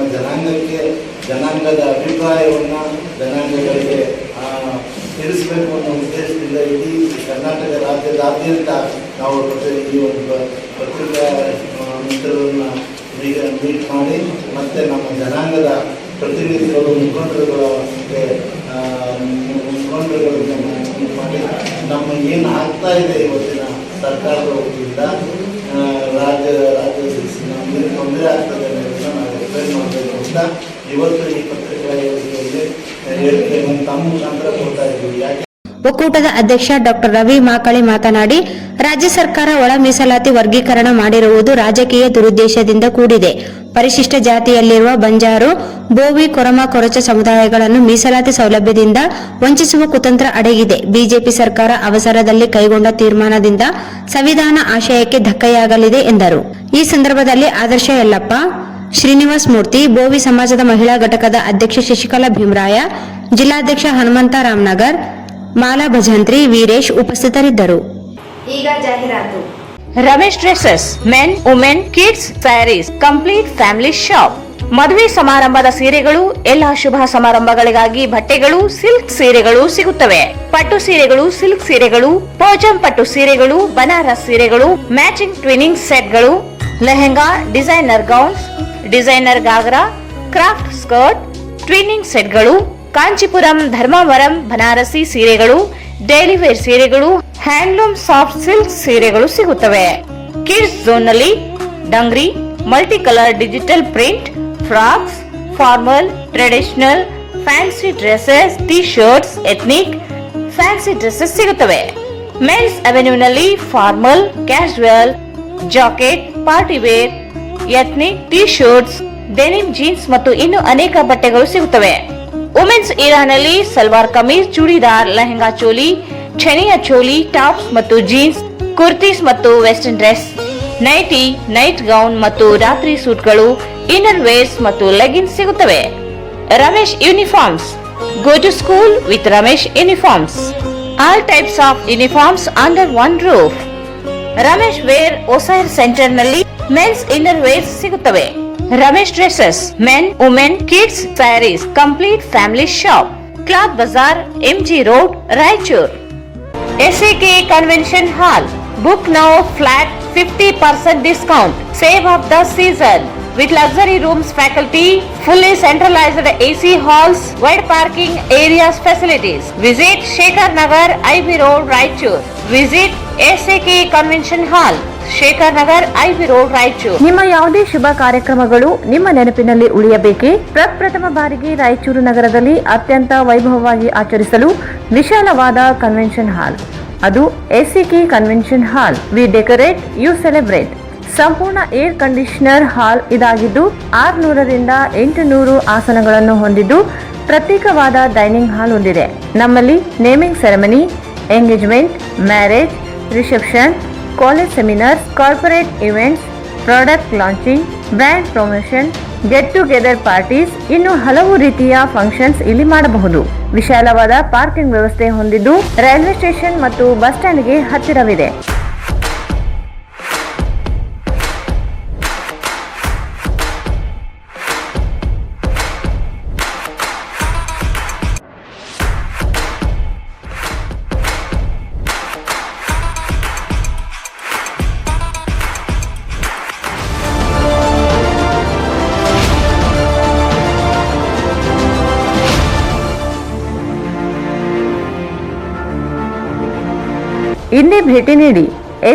ಜನಾಂಗದ ಅಭಿಪ್ರಾಯವನ್ನು ಜನಾಂಗಗಳಿಗೆ ತಿಳಿಸಬೇಕು ಅನ್ನೋ ಉದ್ದೇಶದಿಂದ ಇಡೀ ಕರ್ನಾಟಕ ರಾಜ್ಯದಾದ್ಯಂತ ನಾವು ಈ ಒಂದು ಪತ್ರಿಕಾ ಮಿತ್ರರನ್ನು ಮೀಟ್ ಮಾಡಿ ಮತ್ತು ನಮ್ಮ ಜನಾಂಗದ ಪ್ರತಿನಿಧಿಗಳು ಮುಖಂಡರುಗಳನ್ನು ಮಾಡಿ ನಮ್ಮ ಏನು ಆಗ್ತಾ ಇದೆ ಇವತ್ತಿನ ಸರ್ಕಾರದ ವತಿಯಿಂದ ರಾಜ್ಯ ನಮಗೆ ತೊಂದರೆ ಆಗ್ತದೆ ಅನ್ನೋದನ್ನು ನಾವು ಎಕ್ಸ್ಪ್ಲೈನ್ ಮಾಡಬೇಕು ಅಂತ ಇವತ್ತು ಈ ಪತ್ರಿಕಾ ಹೇಳಿಕೆಯನ್ನು ತಮ್ಮ ಮುಖಾಂತರ ಕೊಡ್ತಾ ಇದ್ದೀವಿ. ಯಾಕೆ ಒಕ್ಕೂಟದ ಅಧ್ಯಕ್ಷ ಡಾಕ್ಟರ್ ರವಿ ಮಾಕಳಿ ಮಾತನಾಡಿ, ರಾಜ್ಯ ಸರ್ಕಾರ ಒಳ ಮೀಸಲಾತಿ ವರ್ಗೀಕರಣ ಮಾಡಿರುವುದು ರಾಜಕೀಯ ದುರುದ್ದೇಶದಿಂದ ಕೂಡಿದೆ. ಪರಿಶಿಷ್ಟ ಜಾತಿಯಲ್ಲಿರುವ ಬಂಜಾರು, ಬೋವಿ, ಕೊರಮ, ಕೊರಚ ಸಮುದಾಯಗಳನ್ನು ಮೀಸಲಾತಿ ಸೌಲಭ್ಯದಿಂದ ವಂಚಿಸುವ ಕುತಂತ್ರ ಅಡಗಿದೆ. ಬಿಜೆಪಿ ಸರ್ಕಾರ ಅವಸರದಲ್ಲಿ ಕೈಗೊಂಡ ತೀರ್ಮಾನದಿಂದ ಸಂವಿಧಾನ ಆಶಯಕ್ಕೆ ಧಕ್ಕೆಯಾಗಲಿದೆ ಎಂದರು. ಈ ಸಂದರ್ಭದಲ್ಲಿ ಆದರ್ಶ ಯಲ್ಲಪ್ಪ, ಶ್ರೀನಿವಾಸ್ ಮೂರ್ತಿ, ಬೋವಿ ಸಮಾಜದ ಮಹಿಳಾ ಘಟಕದ ಅಧ್ಯಕ್ಷೆ ಶಶಿಕಲಾ ಭೀಮರಾಯ, ಜಿಲ್ಲಾಧ್ಯಕ್ಷ ಹನುಮಂತ ರಾಮನಗರ್, ಮಾಲಾ ಭಜಂತ್ರಿ, ವೀರೇಶ್ ಉಪಸ್ಥಿತರಿದ್ದರು. ಈಗ ಜಾಹೀರಾತು. Ramesh dresses, men, women, kids, sarees, complete family shop. ಮದುವೆ ಸಮಾರಂಭದ ಸೀರೆಗಳು, ಎಲ್ಲಾ ಶುಭ ಸಮಾರಂಭಗಳಿಗಾಗಿ ಬಟ್ಟೆಗಳು, ಸಿಲ್ಕ್ ಸೀರೆಗಳು ಸಿಗುತ್ತವೆ. ಪಟ್ಟು ಸೀರೆಗಳು, ಸಿಲ್ಕ್ ಸೀರೆಗಳು, ಪೋಚಂ ಪಟ್ಟು ಸೀರೆಗಳು, ಬನಾರಸ್ ಸೀರೆಗಳು, ಮ್ಯಾಚಿಂಗ್ ಟ್ವಿನಿಂಗ್ ಸೆಟ್ಗಳು, lehenga, designer gowns, designer ghagra, craft skirt, twinning ಸೆಟ್ಗಳು, ಕಾಂಚೀಪುರಂ, ಧರ್ಮಾವರಂ ಬನಾರಸಿ ಸೀರೆಗಳು, ಡೈಲಿ ವೇರ್ ಸೀರೆಗಳು, ಹ್ಯಾಂಡ್ಲೂಮ್ ಸಾಫ್ಟ್ ಸಿಲ್ಕ್ ಸೀರೆಗಳು ಸಿಗುತ್ತವೆ. ಕಿಡ್ಸ್ ಝೋನ್ ನಲ್ಲಿ dungaree, multi colour digital print, frocks, formal, traditional, fancy dresses, T shirts, ethnic, fancy dresses ಸಿಗುತ್ತವೆ. ಮೆನ್ಸ್ ಅವೆನ್ಯೂ ನಲ್ಲಿ formal, casual, jacket, party wear, ethnic, T shirts, denim jeans ಮತ್ತು ಇನ್ನು ಅನೇಕ ಬಟ್ಟೆಗಳು ಸಿಗುತ್ತವೆ. ವುಮೆನ್ಸ್ ಏರಿಯಾನಲ್ಲಿ ಸಲ್ವಾರ್ ಕಮೀಜ್, ಚೂಡಿದಾರ್, ಲೆಹೆಂಗಾ ಚೋಲಿ, ಛನಿಯಾ ಚೋಲಿ, ಟಾಪ್ಸ್ ಮತ್ತು ಜೀನ್ಸ್, ಕುರ್ತೀಸ್ ಮತ್ತು western dress, nightie, night gown ಮತ್ತು ರಾತ್ರಿ ಸೂಟ್ಗಳು, ಇನ್ನರ್ ವೇರ್ಸ್ ಮತ್ತು ಲೆಗಿನ್ಸ್ ಸಿಗುತ್ತವೆ. Ramesh uniforms, go to school with Ramesh uniforms. All types of uniforms under one roof. Ramesh wear ಒಸೈರ್ ಸೆಂಟರ್ ನಲ್ಲಿ ಮೆನ್ಸ್ ಇನ್ನರ್ ವೇರ್ಸ್ ಸಿಗುತ್ತವೆ. Ramesh dresses, men, women, kids, sarees, complete family shop. Cloth bazaar, MG road, Raichur. SAK convention hall. Book now flat 50% discount. Save of the season. With luxury rooms, faculty, fully centralized AC halls, wide parking areas facilities. Visit Shekhar Nagar, IB Road, Raichur. Visit SAK Convention Hall, Shekhar Nagar, IB Road, Raichur. ನಿಮ್ಮ ಯಾವುದೇ ಶುಭ ಕಾರ್ಯಕ್ರಮಗಳು ನಿಮ್ಮ ನೆನಪಿನಲ್ಲಿ ಉಳಿಯಬೇಕೇ? ಪ್ರಪ್ರಥಮ ಬಾರಿಗೆ ರಾಯಚೂರು ನಗರದಲ್ಲಿ ಅತ್ಯಂತ ವೈಭವವಾಗಿ ಆಚರಿಸಲು ವಿಶಾಲವಾದ ಕನ್ವೆನ್ಷನ್ ಹಾಲ್, ಅದು SAK convention hall. We decorate, you celebrate. ಸಂಪೂರ್ಣ ಏರ್ ಕಂಡೀಷನರ್ ಹಾಲ್ ಇದಾಗಿದ್ದು 600 ರಿಂದ 800 ಆಸನಗಳನ್ನು ಹೊಂದಿದ್ದು ಪ್ರತ್ಯೇಕವಾದ ಡೈನಿಂಗ್ ಹಾಲ್ ಹೊಂದಿದೆ. ನಮ್ಮಲ್ಲಿ naming ceremony, engagement, marriage, reception, college seminars, corporate events, product launching, brand promotion, get together parties, ಇನ್ನು ಹಲವು ರೀತಿಯ ಫಂಕ್ಷನ್ಸ್ ಇಲ್ಲಿ ಮಾಡಬಹುದು. ವಿಶಾಲವಾದ ಪಾರ್ಕಿಂಗ್ ವ್ಯವಸ್ಥೆ ಹೊಂದಿದ್ದು ರೈಲ್ವೆ ಸ್ಟೇಷನ್ ಮತ್ತು ಬಸ್ ಸ್ಟ್ಯಾಂಡ್ಗೆ ಹತ್ತಿರವಿದೆ. ಇಂದೇ ಭೇಟಿ ನೀಡಿ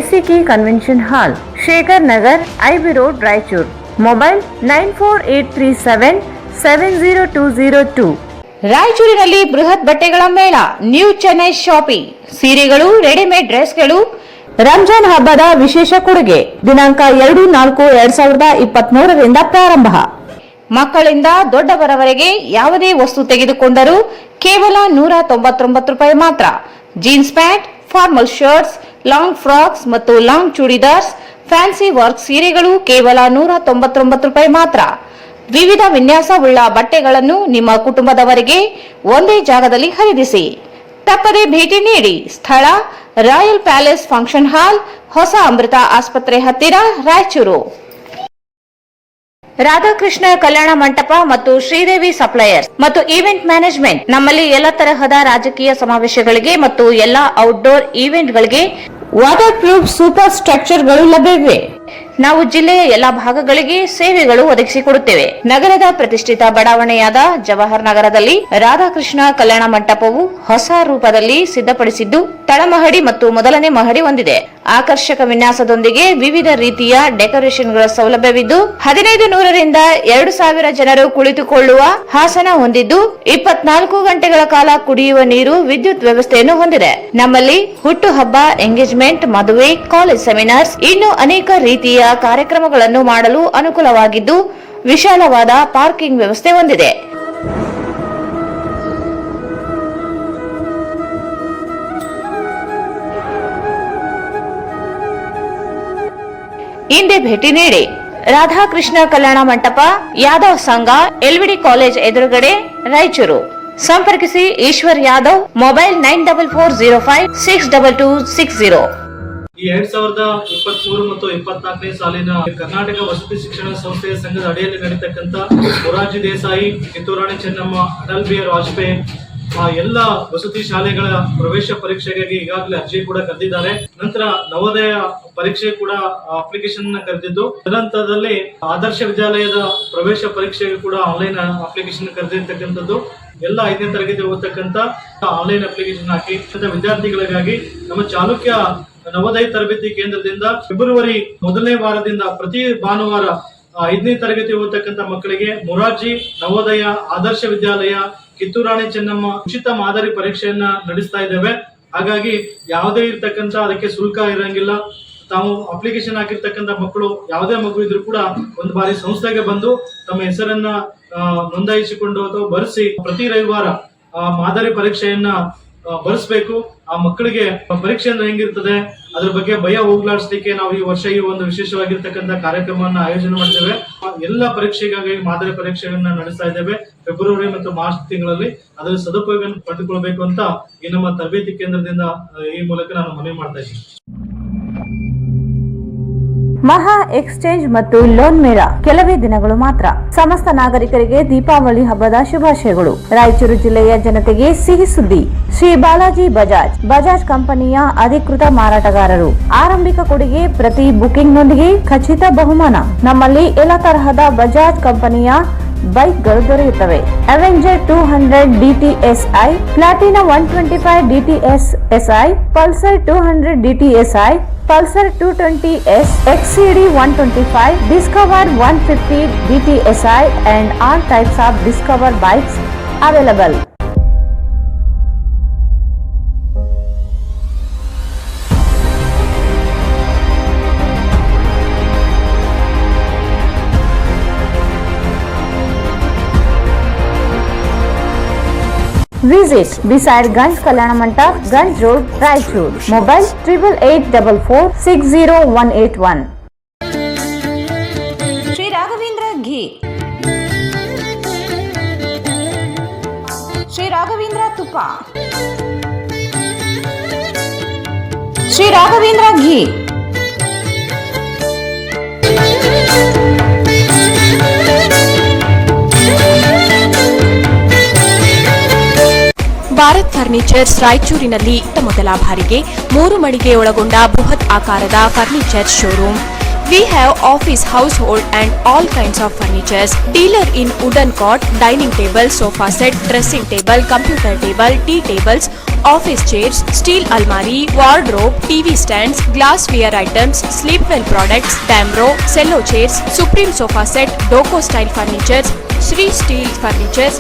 SAK ಕನ್ವೆನ್ಷನ್ ಹಾಲ್, Shekhar Nagar, IB road, Raichur. Mobile 9483770202. ರಾಯಚೂರಿನಲ್ಲಿ ಬೃಹತ್ ಬಟ್ಟೆಗಳ ಮೇಳ, ನ್ಯೂ ಚೆನ್ನೈ ಶಾಪಿಂಗ್. ಸೀರೆಗಳು, ರೆಡಿಮೇಡ್ ಡ್ರೆಸ್ಗಳು, ರಂಜಾನ್ ಹಬ್ಬದ ವಿಶೇಷ ಕೊಡುಗೆ. ದಿನಾಂಕ 2-4-2023 ಪ್ರಾರಂಭ. ಮಕ್ಕಳಿಂದ ದೊಡ್ಡವರವರೆಗೆ ಯಾವುದೇ ವಸ್ತು ತೆಗೆದುಕೊಂಡರೂ ಕೇವಲ 199 ರೂಪಾಯಿ ಮಾತ್ರ. Jeans pant, formal shirts, long frocks ಮತ್ತು ಲಾಂಗ್ ಚೂಡಿದಾರ್ಸ್, ಫ್ಯಾನ್ಸಿ ವರ್ಕ್ ಸೀರೆಗಳು ಕೇವಲ 199 ರೂಪಾಯಿ ಮಾತ್ರ. ವಿವಿಧ ವಿನ್ಯಾಸವುಳ್ಳ ಬಟ್ಟೆಗಳನ್ನು ನಿಮ್ಮ ಕುಟುಂಬದವರಿಗೆ ಒಂದೇ ಜಾಗದಲ್ಲಿ ಖರೀದಿಸಿ. ತಪ್ಪದೆ ಭೇಟಿ ನೀಡಿ. ಸ್ಥಳ ರಾಯಲ್ ಪ್ಯಾಲೇಸ್ ಫಂಕ್ಷನ್ ಹಾಲ್, ಹೊಸ ಅಮೃತ ಆಸ್ಪತ್ರೆ ಹತ್ತಿರ, ರಾಯಚೂರು. ರಾಧಾಕೃಷ್ಣ ಕಲ್ಯಾಣ ಮಂಟಪ ಮತ್ತು ಶ್ರೀದೇವಿ ಸಪ್ಲೈಯರ್ಸ್ ಮತ್ತು ಈವೆಂಟ್ ಮ್ಯಾನೇಜ್ಮೆಂಟ್. ನಮ್ಮಲ್ಲಿ ಎಲ್ಲ ತರಹದ ರಾಜಕೀಯ ಸಮಾವೇಶಗಳಿಗೆ ಮತ್ತು ಎಲ್ಲಾ ಔಟ್ಡೋರ್ ಈವೆಂಟ್ಗಳಿಗೆ ವಾಟರ್ ಪ್ರೂಫ್ ಸೂಪರ್ ಸ್ಟ್ರಕ್ಚರ್ಗಳು ಲಭ್ಯವಿವೆ. ನಾವು ಜಿಲ್ಲೆಯ ಎಲ್ಲಾ ಭಾಗಗಳಿಗೆ ಸೇವೆಗಳು ಒದಗಿಸಿಕೊಡುತ್ತೇವೆ. ನಗರದ ಪ್ರತಿಷ್ಠಿತ ಬಡಾವಣೆಯಾದ ಜವಾಹರ್ ನಗರದಲ್ಲಿ ರಾಧಾಕೃಷ್ಣ ಕಲ್ಯಾಣ ಮಂಟಪವು ಹೊಸ ರೂಪದಲ್ಲಿ ಸಿದ್ಧಪಡಿಸಿದ್ದು ತಳಮಹಡಿ ಮತ್ತು ಮೊದಲನೇ ಮಹಡಿ ಹೊಂದಿದೆ. ಆಕರ್ಷಕ ವಿನ್ಯಾಸದೊಂದಿಗೆ ವಿವಿಧ ರೀತಿಯ ಡೆಕೋರೇಷನ್ಗಳ ಸೌಲಭ್ಯವಿದ್ದು 1500 ರಿಂದ 2000 ಜನರು ಕುಳಿತುಕೊಳ್ಳುವ ಹಾಸನ ಹೊಂದಿದ್ದು 24 ಗಂಟೆಗಳ ಕಾಲ ಕುಡಿಯುವ ನೀರು, ವಿದ್ಯುತ್ ವ್ಯವಸ್ಥೆಯನ್ನು ಹೊಂದಿದೆ. ನಮ್ಮಲ್ಲಿ ಹುಟ್ಟುಹಬ್ಬ, ಎಂಗೇಜ್ಮೆಂಟ್, ಮದುವೆ, ಕಾಲೇಜ್ ಸೆಮಿನಾರ್ಸ್ ಇನ್ನೂ ಅನೇಕ ರೀತಿಯ ಕಾರ್ಯಕ್ರಮಗಳನ್ನು ಮಾಡಲು ಅನುಕೂಲವಾಗಿದ್ದು ವಿಶಾಲವಾದ ಪಾರ್ಕಿಂಗ್ ವ್ಯವಸ್ಥೆ ಹೊಂದಿದೆ. ಹಿಂದೆ ಭೇಟಿ ನೀಡಿ. ರಾಧಾಕೃಷ್ಣ ಕಲ್ಯಾಣ ಮಂಟಪ, ಯಾದವ್ ಸಂಘ, ಎಲ್ವಿಡಿ ಕಾಲೇಜ್ ಎದುರುಗಡೆ, ರಾಯಚೂರು. ಸಂಪರ್ಕಿಸಿ ಈಶ್ವರ್ ಯಾದವ್. ಮೊಬೈಲ್ 9405622260. ಈ 2023 ಮತ್ತು 24ನೇ ಸಾಲಿನ ಕರ್ನಾಟಕ ವಸತಿ ಶಿಕ್ಷಣ ಸಂಸ್ಥೆಯ ಸಂಘದ ಅಡಿಯಲ್ಲಿ ನಡೀತಕ್ಕಂಥ ಮೊರಾರ್ಜಿ ದೇಸಾಯಿ, ಕಿತ್ತೂರಾಣಿ ಚೆನ್ನಮ್ಮ, ಅಟಲ್ ಬಿಹಾರಿ ವಾಜಪೇಯಿ ಎಲ್ಲ ವಸತಿ ಶಾಲೆಗಳ ಪ್ರವೇಶ ಪರೀಕ್ಷೆಗಾಗಿ ಈಗಾಗಲೇ ಅರ್ಜಿ ಕೂಡ ಕರೆದಿದ್ದಾರೆ. ನಂತರ ನವೋದಯ ಪರೀಕ್ಷೆ ಕೂಡ ಅಪ್ಲಿಕೇಶನ್ ಕರೆದಿದ್ದು, ತದನಂತರದಲ್ಲಿ ಆದರ್ಶ ವಿದ್ಯಾಲಯದ ಪ್ರವೇಶ ಪರೀಕ್ಷೆಗೆ ಕೂಡ ಆನ್ಲೈನ್ ಅಪ್ಲಿಕೇಶನ್ ಕರೆದಿರ್ತಕ್ಕಂಥದ್ದು. ಎಲ್ಲ 5ನೇ ತರಗತಿ ಓದತಕ್ಕಂಥ ಆನ್ಲೈನ್ ಅಪ್ಲಿಕೇಶನ್ ಹಾಕಿ ವಿದ್ಯಾರ್ಥಿಗಳಿಗಾಗಿ ನಮ್ಮ ಚಾಲುಕ್ಯ ನವೋದಯ ತರಬೇತಿ ಕೇಂದ್ರದಿಂದ ಫೆಬ್ರವರಿ 1ನೇ ವಾರದಿಂದ ಪ್ರತಿ ಭಾನುವಾರ 5ನೇ ತರಗತಿ ಓದತಕ್ಕಂಥ ಮಕ್ಕಳಿಗೆ ಮೊರಾರ್ಜಿ, ನವೋದಯ, ಆದರ್ಶ ವಿದ್ಯಾಲಯ, ಕಿತ್ತೂರಾಣಿ ಚೆನ್ನಮ್ಮ ಉಚಿತ ಮಾದರಿ ಪರೀಕ್ಷೆಯನ್ನ ನಡೆಸ್ತಾ ಇದ್ದೇವೆ. ಹಾಗಾಗಿ ಯಾವುದೇ ಇರ್ತಕ್ಕಂಥ ಅದಕ್ಕೆ ಶುಲ್ಕ ಇರಂಗಿಲ್ಲ. ತಾವು ಅಪ್ಲಿಕೇಶನ್ ಹಾಕಿರ್ತಕ್ಕಂಥ ಮಕ್ಕಳು ಯಾವುದೇ ಮಗು ಇದ್ರೂ ಕೂಡ ಒಂದು ಬಾರಿ ಸಂಸ್ಥೆಗೆ ಬಂದು ತಮ್ಮ ಹೆಸರನ್ನ ನೋಂದಾಯಿಸಿಕೊಂಡು ಅಥವಾ ಬರೆಸಿ ಪ್ರತಿ ರವಿವಾರ ಮಾದರಿ ಪರೀಕ್ಷೆಯನ್ನ ಬರೆಸಬೇಕು. ಆ ಮಕ್ಕಳಿಗೆ ಪರೀಕ್ಷೆ ಅಂದ್ರೆ ಹೆಂಗಿರ್ತದೆ ಅದ್ರ ಬಗ್ಗೆ ಭಯ ಹೋಗ್ಲಾಡಿಸ್ಲಿಕ್ಕೆ ನಾವು ಈ ವರ್ಷ ಈ ಒಂದು ವಿಶೇಷವಾಗಿರ್ತಕ್ಕಂಥ ಕಾರ್ಯಕ್ರಮವನ್ನ ಆಯೋಜನೆ ಮಾಡಿದ್ದೇವೆ. ಎಲ್ಲ ಪರೀಕ್ಷೆಗಾಗಿ ಮಾದರಿ ಪರೀಕ್ಷೆಯನ್ನ ನಡೆಸ್ತಾ ಇದ್ದೇವೆ ಫೆಬ್ರವರಿ ಮತ್ತು ಮಾರ್ಚ್ ತಿಂಗಳಲ್ಲಿ. ಅದರ ಸದುಪಯೋಗ ಪಡೆದುಕೊಳ್ಬೇಕು ಅಂತ ಈ ನಮ್ಮ ತರಬೇತಿ ಕೇಂದ್ರದಿಂದ ಈ ಮೂಲಕ ನಾನು ಮನವಿ ಮಾಡ್ತಾ ಇದ್ದೀನಿ. ಮಹಾ ಎಕ್ಸ್ಚೇಂಜ್ ಮತ್ತು ಲೋನ್ ಮೇಳ ಕೆಲವೇ ದಿನಗಳು ಮಾತ್ರ. ಸಮಸ್ತ ನಾಗರಿಕರಿಗೆ ದೀಪಾವಳಿ ಹಬ್ಬದ ಶುಭಾಶಯಗಳು. ರಾಯಚೂರು ಜಿಲ್ಲೆಯ ಜನತೆಗೆ ಸಿಹಿ ಸುದ್ದಿ. ಶ್ರೀ ಬಾಲಾಜಿ ಬಜಾಜ್ ಕಂಪನಿಯ ಅಧಿಕೃತ ಮಾರಾಟಗಾರರು. ಆರಂಭಿಕ ಕೊಡುಗೆ ಪ್ರತಿ ಬುಕಿಂಗ್ನೊಂದಿಗೆ ಖಚಿತ ಬಹುಮಾನ. ನಮ್ಮಲ್ಲಿ ಎಲ್ಲ ತರಹದ ಬಜಾಜ್ ಕಂಪನಿಯ ಬೈಕ್ಗಳು ದೊರೆಯುತ್ತವೆ. Avenger 200 DTSI, Platina 125 DTSI, Pulsar 200 DTSI, Pulsar 220S, XCD 125, Discover 150 DTSI and all types of Discover bikes available. Visit beside Ganj Kalyana Mandap, Ganj Road, Raichur. Mobile 8844-60181. Shri Raghavendra ghee, Shri Raghavendra ತುಪ್ಪ, ಶ್ರೀ ರಾಘವೇಂದ್ರ ಘೀ. ಭಾರತ್ ಫರ್ನಿಚರ್ಸ್ ರಾಯಚೂರಿನಲ್ಲಿ ಮೊದಲ ಬಾರಿಗೆ 3 ಮಳಿಗೆ ಒಳಗೊಂಡ ಬೃಹತ್ ಆಕಾರದ furniture showroom. We have office, household and all kinds of furnitures. Dealer in wooden cot, dining table, sofa set, dressing table, computer table, tea tables, office chairs, steel almari, wardrobe, TV stands, glassware items, sleepwell products, Damro, cello chairs, Supreme sofa set, Doco style furnitures, Sri Steel furnitures.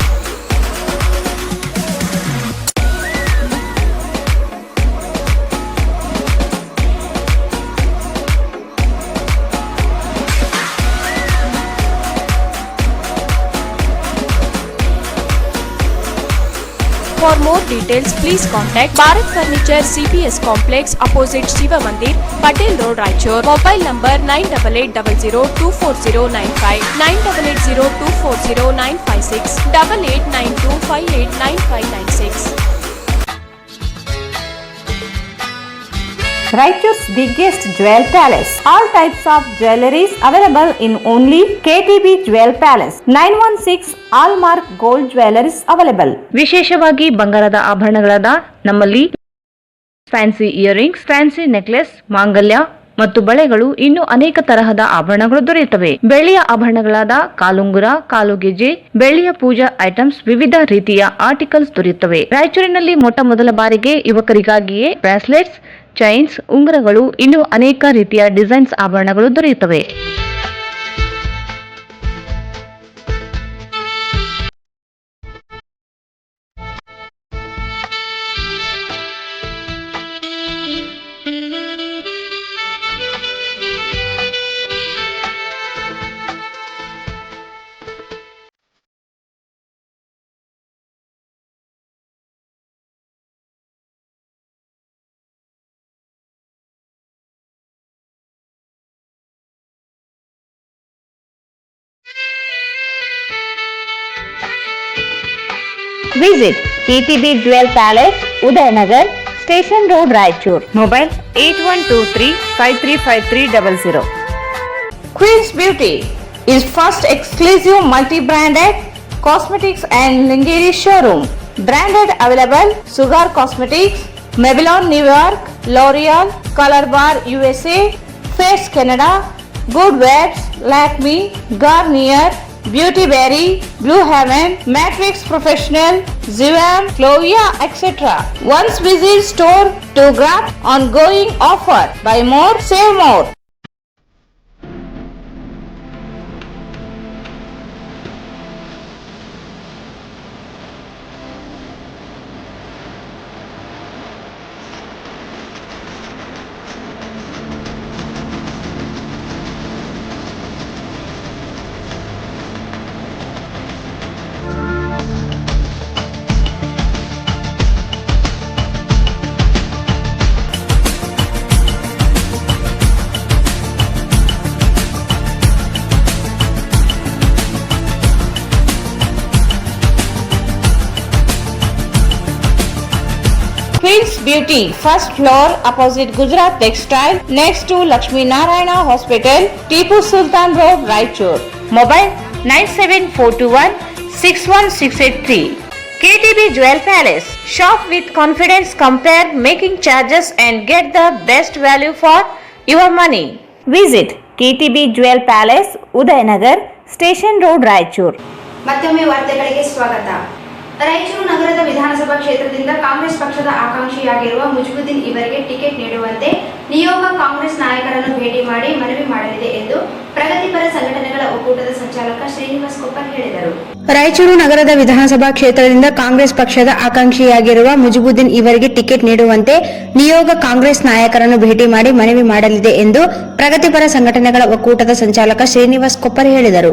For more details, please contact Bharat Furniture CPS Complex opposite Shiva Mandir, Patel Road, Raichur. Mobile number 9880240959, 9880240956, 8892589596. Raichur's biggest jewel palace. All types of jewelries available in only KTB Jewel Palace. 916 Allmark Gold Jewelries available. ವಿಶೇಷವಾಗಿ ಬಂಗಾರದ ಆಭರಣಗಳಾದ ನಮ್ಮಲ್ಲಿ fancy earrings, fancy necklace, ಮಾಂಗಲ್ಯ ಮತ್ತು ಬಳೆಗಳು ಇನ್ನೂ ಅನೇಕ ತರಹದ ಆಭರಣಗಳು ದೊರೆಯುತ್ತವೆ. ಬೆಳ್ಳಿಯ ಆಭರಣಗಳಾದ ಕಾಲುಂಗುರ, ಕಾಲುಗೆಜೆ, ಬೆಳ್ಳಿಯ ಪೂಜಾ ಐಟಮ್ಸ್, ವಿವಿಧ ರೀತಿಯ ಆರ್ಟಿಕಲ್ಸ್ ದೊರೆಯುತ್ತವೆ. ರಾಯಚೂರಿನಲ್ಲಿ ಮೊದಲ ಬಾರಿಗೆ ಯುವಕರಿಗಾಗಿಯೇ ಬ್ರಾಸ್ಲೆಟ್ಸ್, ಚೈನ್ಸ್, ಉಂಗುರಗಳು, ಇನ್ನೂ ಅನೇಕ ರೀತಿಯ ಡಿಸೈನ್ಸ್ ಆಭರಣಗಳು ದೊರೆಯುತ್ತವೆ. Visit TTB Jewel Palace, Udayanagar, Station Road, Raichur. Mobile 8123-535300. Queen's Beauty is first exclusive multi-branded cosmetics and lingerie showroom. Branded available Sugar Cosmetics, Maybelline New York, L'Oreal, Color Bar USA, Face Canada, Good Vibes, Lakme, Garnier, Beauty Berry, Blue Heaven, Matrix Professional, Zivam, Clovia, etc. Once visit store to grab ongoing offer. Buy more, save more. Queen's Beauty, first floor, opposite Gujarat Textile, next to Lakshmi Narayana Hospital, Tipu Sultan Road, Raichur. Mobile 97421-61683. KTB Jewel Palace. Shop with confidence, compare making charges and get the best value for your money. Visit KTB Jewel Palace, Udayanagar, Station Road, Raichur. ಮತ್ತೊಮ್ಮೆ ವಾರ್ತೆಗಳಿಗೆ ಸ್ವಾಗತ. ರಾಯಚೂರು ನಗರದ ವಿಧಾನಸಭಾ ಕ್ಷೇತ್ರದಿಂದ ಕಾಂಗ್ರೆಸ್ ಪಕ್ಷದ ಆಕಾಂಕ್ಷಿಯಾಗಿರುವ ಮುಜುಬುದ್ದೀನ್ ಇವರಿಗೆ ticket ನೀಡುವಂತೆ ನಿಯೋಗ ಕಾಂಗ್ರೆಸ್ ನಾಯಕರನ್ನು ಭೇಟಿ ಮಾಡಿ ಮನವಿ ಮಾಡಲಿದೆ ಎಂದು ಪ್ರಗತಿಪರ ಸಂಘಟನೆಗಳ ಒಕ್ಕೂಟದ ಸಂಚಾಲಕ ಶ್ರೀನಿವಾಸ್ ಕೊಪ್ಪರ್ ಹೇಳಿದರು. ರಾಯಚೂರು ನಗರದ ವಿಧಾನಸಭಾ ಕ್ಷೇತ್ರದಿಂದ ಕಾಂಗ್ರೆಸ್ ಪಕ್ಷದ ಆಕಾಂಕ್ಷಿಯಾಗಿರುವ ಮುಜುಬುದ್ದೀನ್ ಇವರಿಗೆ ಟಿಕೆಟ್ ನೀಡುವಂತೆ ನಿಯೋಗ ಕಾಂಗ್ರೆಸ್ ನಾಯಕರನ್ನು ಭೇಟಿ ಮಾಡಿ ಮನವಿ ಮಾಡಲಿದೆ ಎಂದು ಪ್ರಗತಿಪರ ಸಂಘಟನೆಗಳ ಒಕ್ಕೂಟದ ಸಂಚಾಲಕ ಶ್ರೀನಿವಾಸ್ ಕೊಪ್ಪರ್ ಹೇಳಿದರು.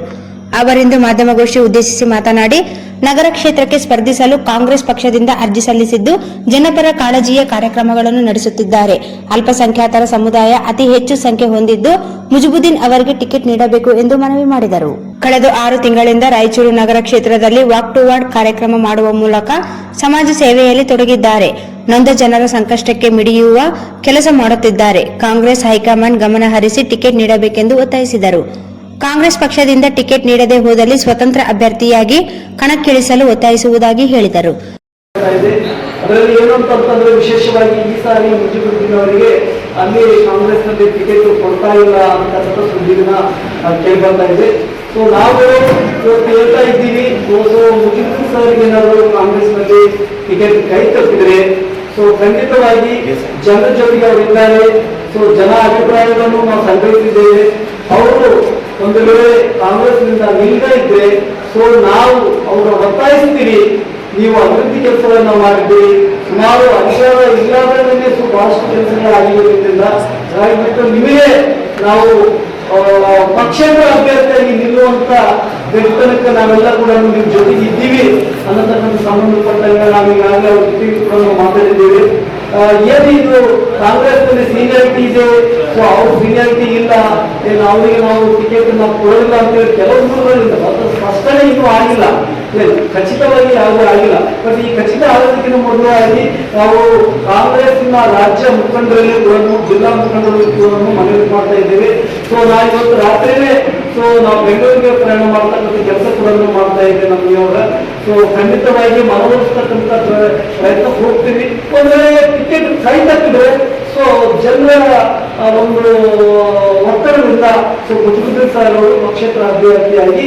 ಅವರಿಂದು ಮಾಧ್ಯಮಗೋಷ್ಠಿ ಉದ್ದೇಶಿಸಿ ಮಾತನಾಡಿ, ನಗರ ಕ್ಷೇತ್ರಕ್ಕೆ ಸ್ಪರ್ಧಿಸಲು ಕಾಂಗ್ರೆಸ್ ಪಕ್ಷದಿಂದ ಅರ್ಜಿ ಸಲ್ಲಿಸಿದ್ದು ಜನಪರ ಕಾಳಜಿಯ ಕಾರ್ಯಕ್ರಮಗಳನ್ನು ನಡೆಸುತ್ತಿದ್ದಾರೆ. ಅಲ್ಪಸಂಖ್ಯಾತರ ಸಮುದಾಯ ಅತಿ ಹೆಚ್ಚು ಸಂಖ್ಯೆ ಹೊಂದಿದ್ದು ಮುಜುಬುದ್ದೀನ್ ಅವರಿಗೆ ಟಿಕೆಟ್ ನೀಡಬೇಕು ಎಂದು ಮನವಿ ಮಾಡಿದರು. ಕಳೆದ 6 ತಿಂಗಳಿಂದ ರಾಯಚೂರು ನಗರ ಕ್ಷೇತ್ರದಲ್ಲಿ ವಾಕ್ ಟು ವಾರ್ಡ್ ಕಾರ್ಯಕ್ರಮ ಮಾಡುವ ಮೂಲಕ ಸಮಾಜ ಸೇವೆಯಲ್ಲಿ ತೊಡಗಿದ್ದಾರೆ. ನೊಂದ ಜನರ ಸಂಕಷ್ಟಕ್ಕೆ ಮಿಡಿಯುವ ಕೆಲಸ ಮಾಡುತ್ತಿದ್ದಾರೆ. ಕಾಂಗ್ರೆಸ್ ಹೈಕಮಾಂಡ್ ಗಮನ ಹರಿಸಿ ಟಿಕೆಟ್ ನೀಡಬೇಕೆಂದು ಒತ್ತಾಯಿಸಿದರು. ಕಾಂಗ್ರೆಸ್ ಪಕ್ಷದಿಂದ ಟಿಕೆಟ್ ನೀಡದೆ ಹೋದಲ್ಲಿ ಸ್ವತಂತ್ರ ಅಭ್ಯರ್ಥಿಯಾಗಿ ಕಣಕ್ಕಿಳಿಸಲು ಒತ್ತಾಯಿಸುವುದಾಗಿ ಹೇಳಿದರು. ಅದರಲ್ಲಿ ಏನು ಅಂತಂದ್ರೆ ವಿಶೇಷವಾಗಿ ಈ ಸಾರಿ ಮುಜುಬುದ್ದೀನ್ ಅವರಿಗೆ ಅಲ್ಲಿ ಕಾಂಗ್ರೆಸ್ನಲ್ಲಿ ಟಿಕೆಟ್ ಕೊಡ್ತಾ ಇಲ್ಲ ಅಂತಕ್ಕಂಥ ಸುದ್ದಿನ ಕೇಳಿ ಬರ್ತಾ ಇದೆ. ಸೊ ನಾವು ಇವತ್ತು ಹೇಳ್ತಾ ಇದ್ದೀವಿ, ಮುಜುಬುದ್ದೀನ್ ಸರ್ಗೆ ಏನಾದರೂ ಕಾಂಗ್ರೆಸ್ನಲ್ಲಿ ಟಿಕೆಟ್ ಕೈ ತಪ್ಪಿದ್ರೆ ಸೊ ಖಂಡಿತವಾಗಿ ಜನರ ಜೊತೆಗೆ ಅವರಿದ್ದಾರೆ. ಸೊ ಜನ ಅಭಿಪ್ರಾಯಗಳನ್ನು ನಾವು ಸಂಗ್ರಹಿಸಿದ್ದೇವೆ. ಅವರು ಒಂದು ವೇಳೆ ಕಾಂಗ್ರೆಸ್ನಿಂದ ನಿಲ್ದೇ ಇದ್ರೆ ಸೊ ನಾವು ಅವರ ಒತ್ತಾಯಿಸ್ತೀವಿ, ನೀವು ಅಭಿವೃದ್ಧಿ ಕೆಲಸಗಳನ್ನ ಮಾಡಿದ್ದೀರಿ, ಸುಮಾರು ಅಧಿಕಾರ ಇಲ್ಲದೇ ಬಹಳಷ್ಟು ಕೆಲಸಗಳಾಗಿರೋದ್ರಿಂದ ಹಾಗಿಬಿಟ್ಟು ನಿಮಗೆ ನಾವು ಪಕ್ಷೇತರ ಅಭ್ಯರ್ಥಿಯಾಗಿ ನಿಲ್ಲುವಂತ ಬೆಂಬಲಕ್ಕೆ ನಾವೆಲ್ಲ ಕೂಡ ನಿಮ್ಮ ಜೊತೆಗೆ ಇದ್ದೀವಿ ಅನ್ನತಕ್ಕಂಥ ಸಂಬಂಧಪಟ್ಟಾಗ ನಾವು ಈಗಾಗಲೇ ಅವ್ರ ಜೊತೆಗೆ ಕೂಡ ಮಾತಾಡಿದ್ದೇವೆ. ಏನು ಇದು ಕಾಂಗ್ರೆಸ್ನಲ್ಲಿ ಸೀನಿಯಾರಿಟಿ ಇದೆ, ಸೊ ಅವ್ರ ಸೀನಿಯಾರಿಟಿ ಇಲ್ಲ, ಅವರಿಗೆ ನಾವು ಟಿಕೆಟ್ ನಾವು ಕೊಡೋದಿಲ್ಲ ಅಂತೇಳಿ ಕೆಲವು ದೂರಗಳಿಂದ ಸ್ಪಷ್ಟನೆ ಇನ್ನೂ ಆಗಿಲ್ಲ, ಖಚಿತವಾಗಿ ಯಾವುದೂ ಆಗಿಲ್ಲ. ಬಟ್ ಈ ಖಚಿತ ಆಗೋದಕ್ಕಿಂತ ಮೊದಲಾಗಿ ನಾವು ಕಾಂಗ್ರೆಸ್ನ ರಾಜ್ಯ ಮುಖಂಡರಲ್ಲಿ ಕೂಡ ಜಿಲ್ಲಾ ಮುಖಂಡರಲ್ಲಿ ಕೂಡ ಮನವಿ ಮಾಡ್ತಾ ಇದ್ದೇವೆ. ಸೊ ನಾವು ಇವತ್ತು ರಾತ್ರಿನೇ ಸೊ ನಾವು ಬೆಂಗಳೂರಿಗೆ ಪ್ರಯಾಣ ಮಾಡ್ತಕ್ಕಂಥ ಕೆಲಸ ಕೂಡ ಮಾಡ್ತಾ ಇದ್ದೇವೆ ನಮ್ಮ ಇವಾಗ. ಸೊ ಖಂಡಿತವಾಗಿ ಮನವೊಲಿಸ್ತಕ್ಕಂಥ ಪ್ರಯತ್ನ ಹೋಗ್ತೀವಿ. ಒಂದು ವೇಳೆ ಟಿಕೆಟ್ ಕೈ ತಪ್ಪಿದ್ರೆ ಸೊ ಜನರ ಒಂದು ಒತ್ತಡದಿಂದ ಮುಜುಗುದ್ದೀನ್ ಸರ್ ಅವರು ಪಕ್ಷೇತರ ಅಭ್ಯರ್ಥಿಯಾಗಿ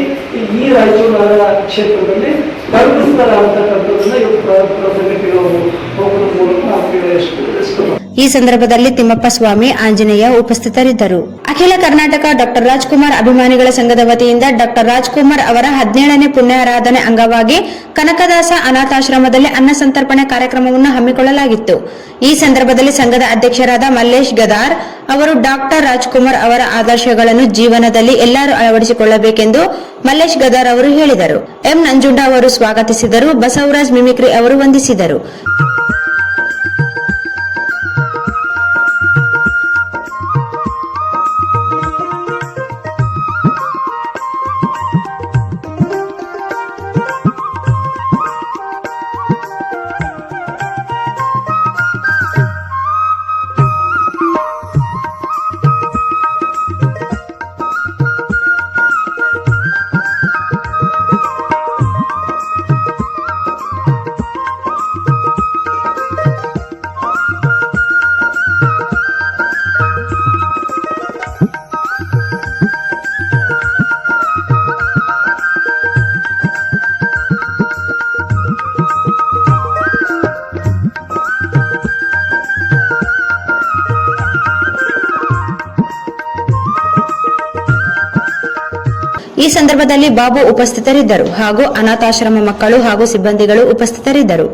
ಈ ರಾಯಚೂರು ನಗರ ಕ್ಷೇತ್ರದಲ್ಲಿ ಸ್ಪರ್ಧಿಸ್ತಾರೆ ಅಂತಕ್ಕಂಥದ್ದನ್ನ ಇವತ್ತು ಸಂಘಟನೆಗಳು ಹೋಗುವ ಮೂಲಕ ನಾವು ಈ ಸಂದರ್ಭದಲ್ಲಿ ತಿಮ್ಮಪ್ಪ ಸ್ವಾಮಿ, ಆಂಜನೇಯ ಉಪಸ್ಥಿತರಿದ್ದರು. ಅಖಿಲ ಕರ್ನಾಟಕ ಡಾಕ್ಟರ್ ರಾಜ್ಕುಮಾರ್ ಅಭಿಮಾನಿಗಳ ಸಂಘದ ವತಿಯಿಂದ ಡಾಕ್ಟರ್ ರಾಜ್ಕುಮಾರ್ ಅವರ 17ನೇ ಪುಣ್ಯಾರಾಧನೆ ಅಂಗವಾಗಿ ಕನಕದಾಸ ಅನಾಥಾಶ್ರಮದಲ್ಲಿ ಅನ್ನ ಸಂತರ್ಪಣೆ ಕಾರ್ಯಕ್ರಮವನ್ನು ಹಮ್ಮಿಕೊಳ್ಳಲಾಗಿತ್ತು. ಈ ಸಂದರ್ಭದಲ್ಲಿ ಸಂಘದ ಅಧ್ಯಕ್ಷರಾದ ಮಲ್ಲೇಶ್ ಗದಾರ್ ಅವರು ಡಾಕ್ಟರ್ ರಾಜ್ಕುಮಾರ್ ಅವರ ಆದರ್ಶಗಳನ್ನು ಜೀವನದಲ್ಲಿ ಎಲ್ಲರೂ ಅಳವಡಿಸಿಕೊಳ್ಳಬೇಕೆಂದು ಮಲ್ಲೇಶ್ ಗದಾರ್ ಅವರು ಹೇಳಿದರು. ಎಂ ನಂಜುಂಡ ಅವರು ಸ್ವಾಗತಿಸಿದರು. ಬಸವರಾಜ್ ಮಿಮಿಕ್ರಿ ಅವರು ವಂದಿಸಿದರು. ಈ ಸಂದರ್ಭದಲ್ಲಿ ಬಾಬು ಉಪಸ್ಥಿತರಿದ್ದರು ಹಾಗೂ ಅನಾಥಾಶ್ರಮ ಮಕ್ಕಳು ಹಾಗೂ ಸಿಬ್ಬಂದಿಗಳು ಉಪಸ್ಥಿತರಿದ್ದರು.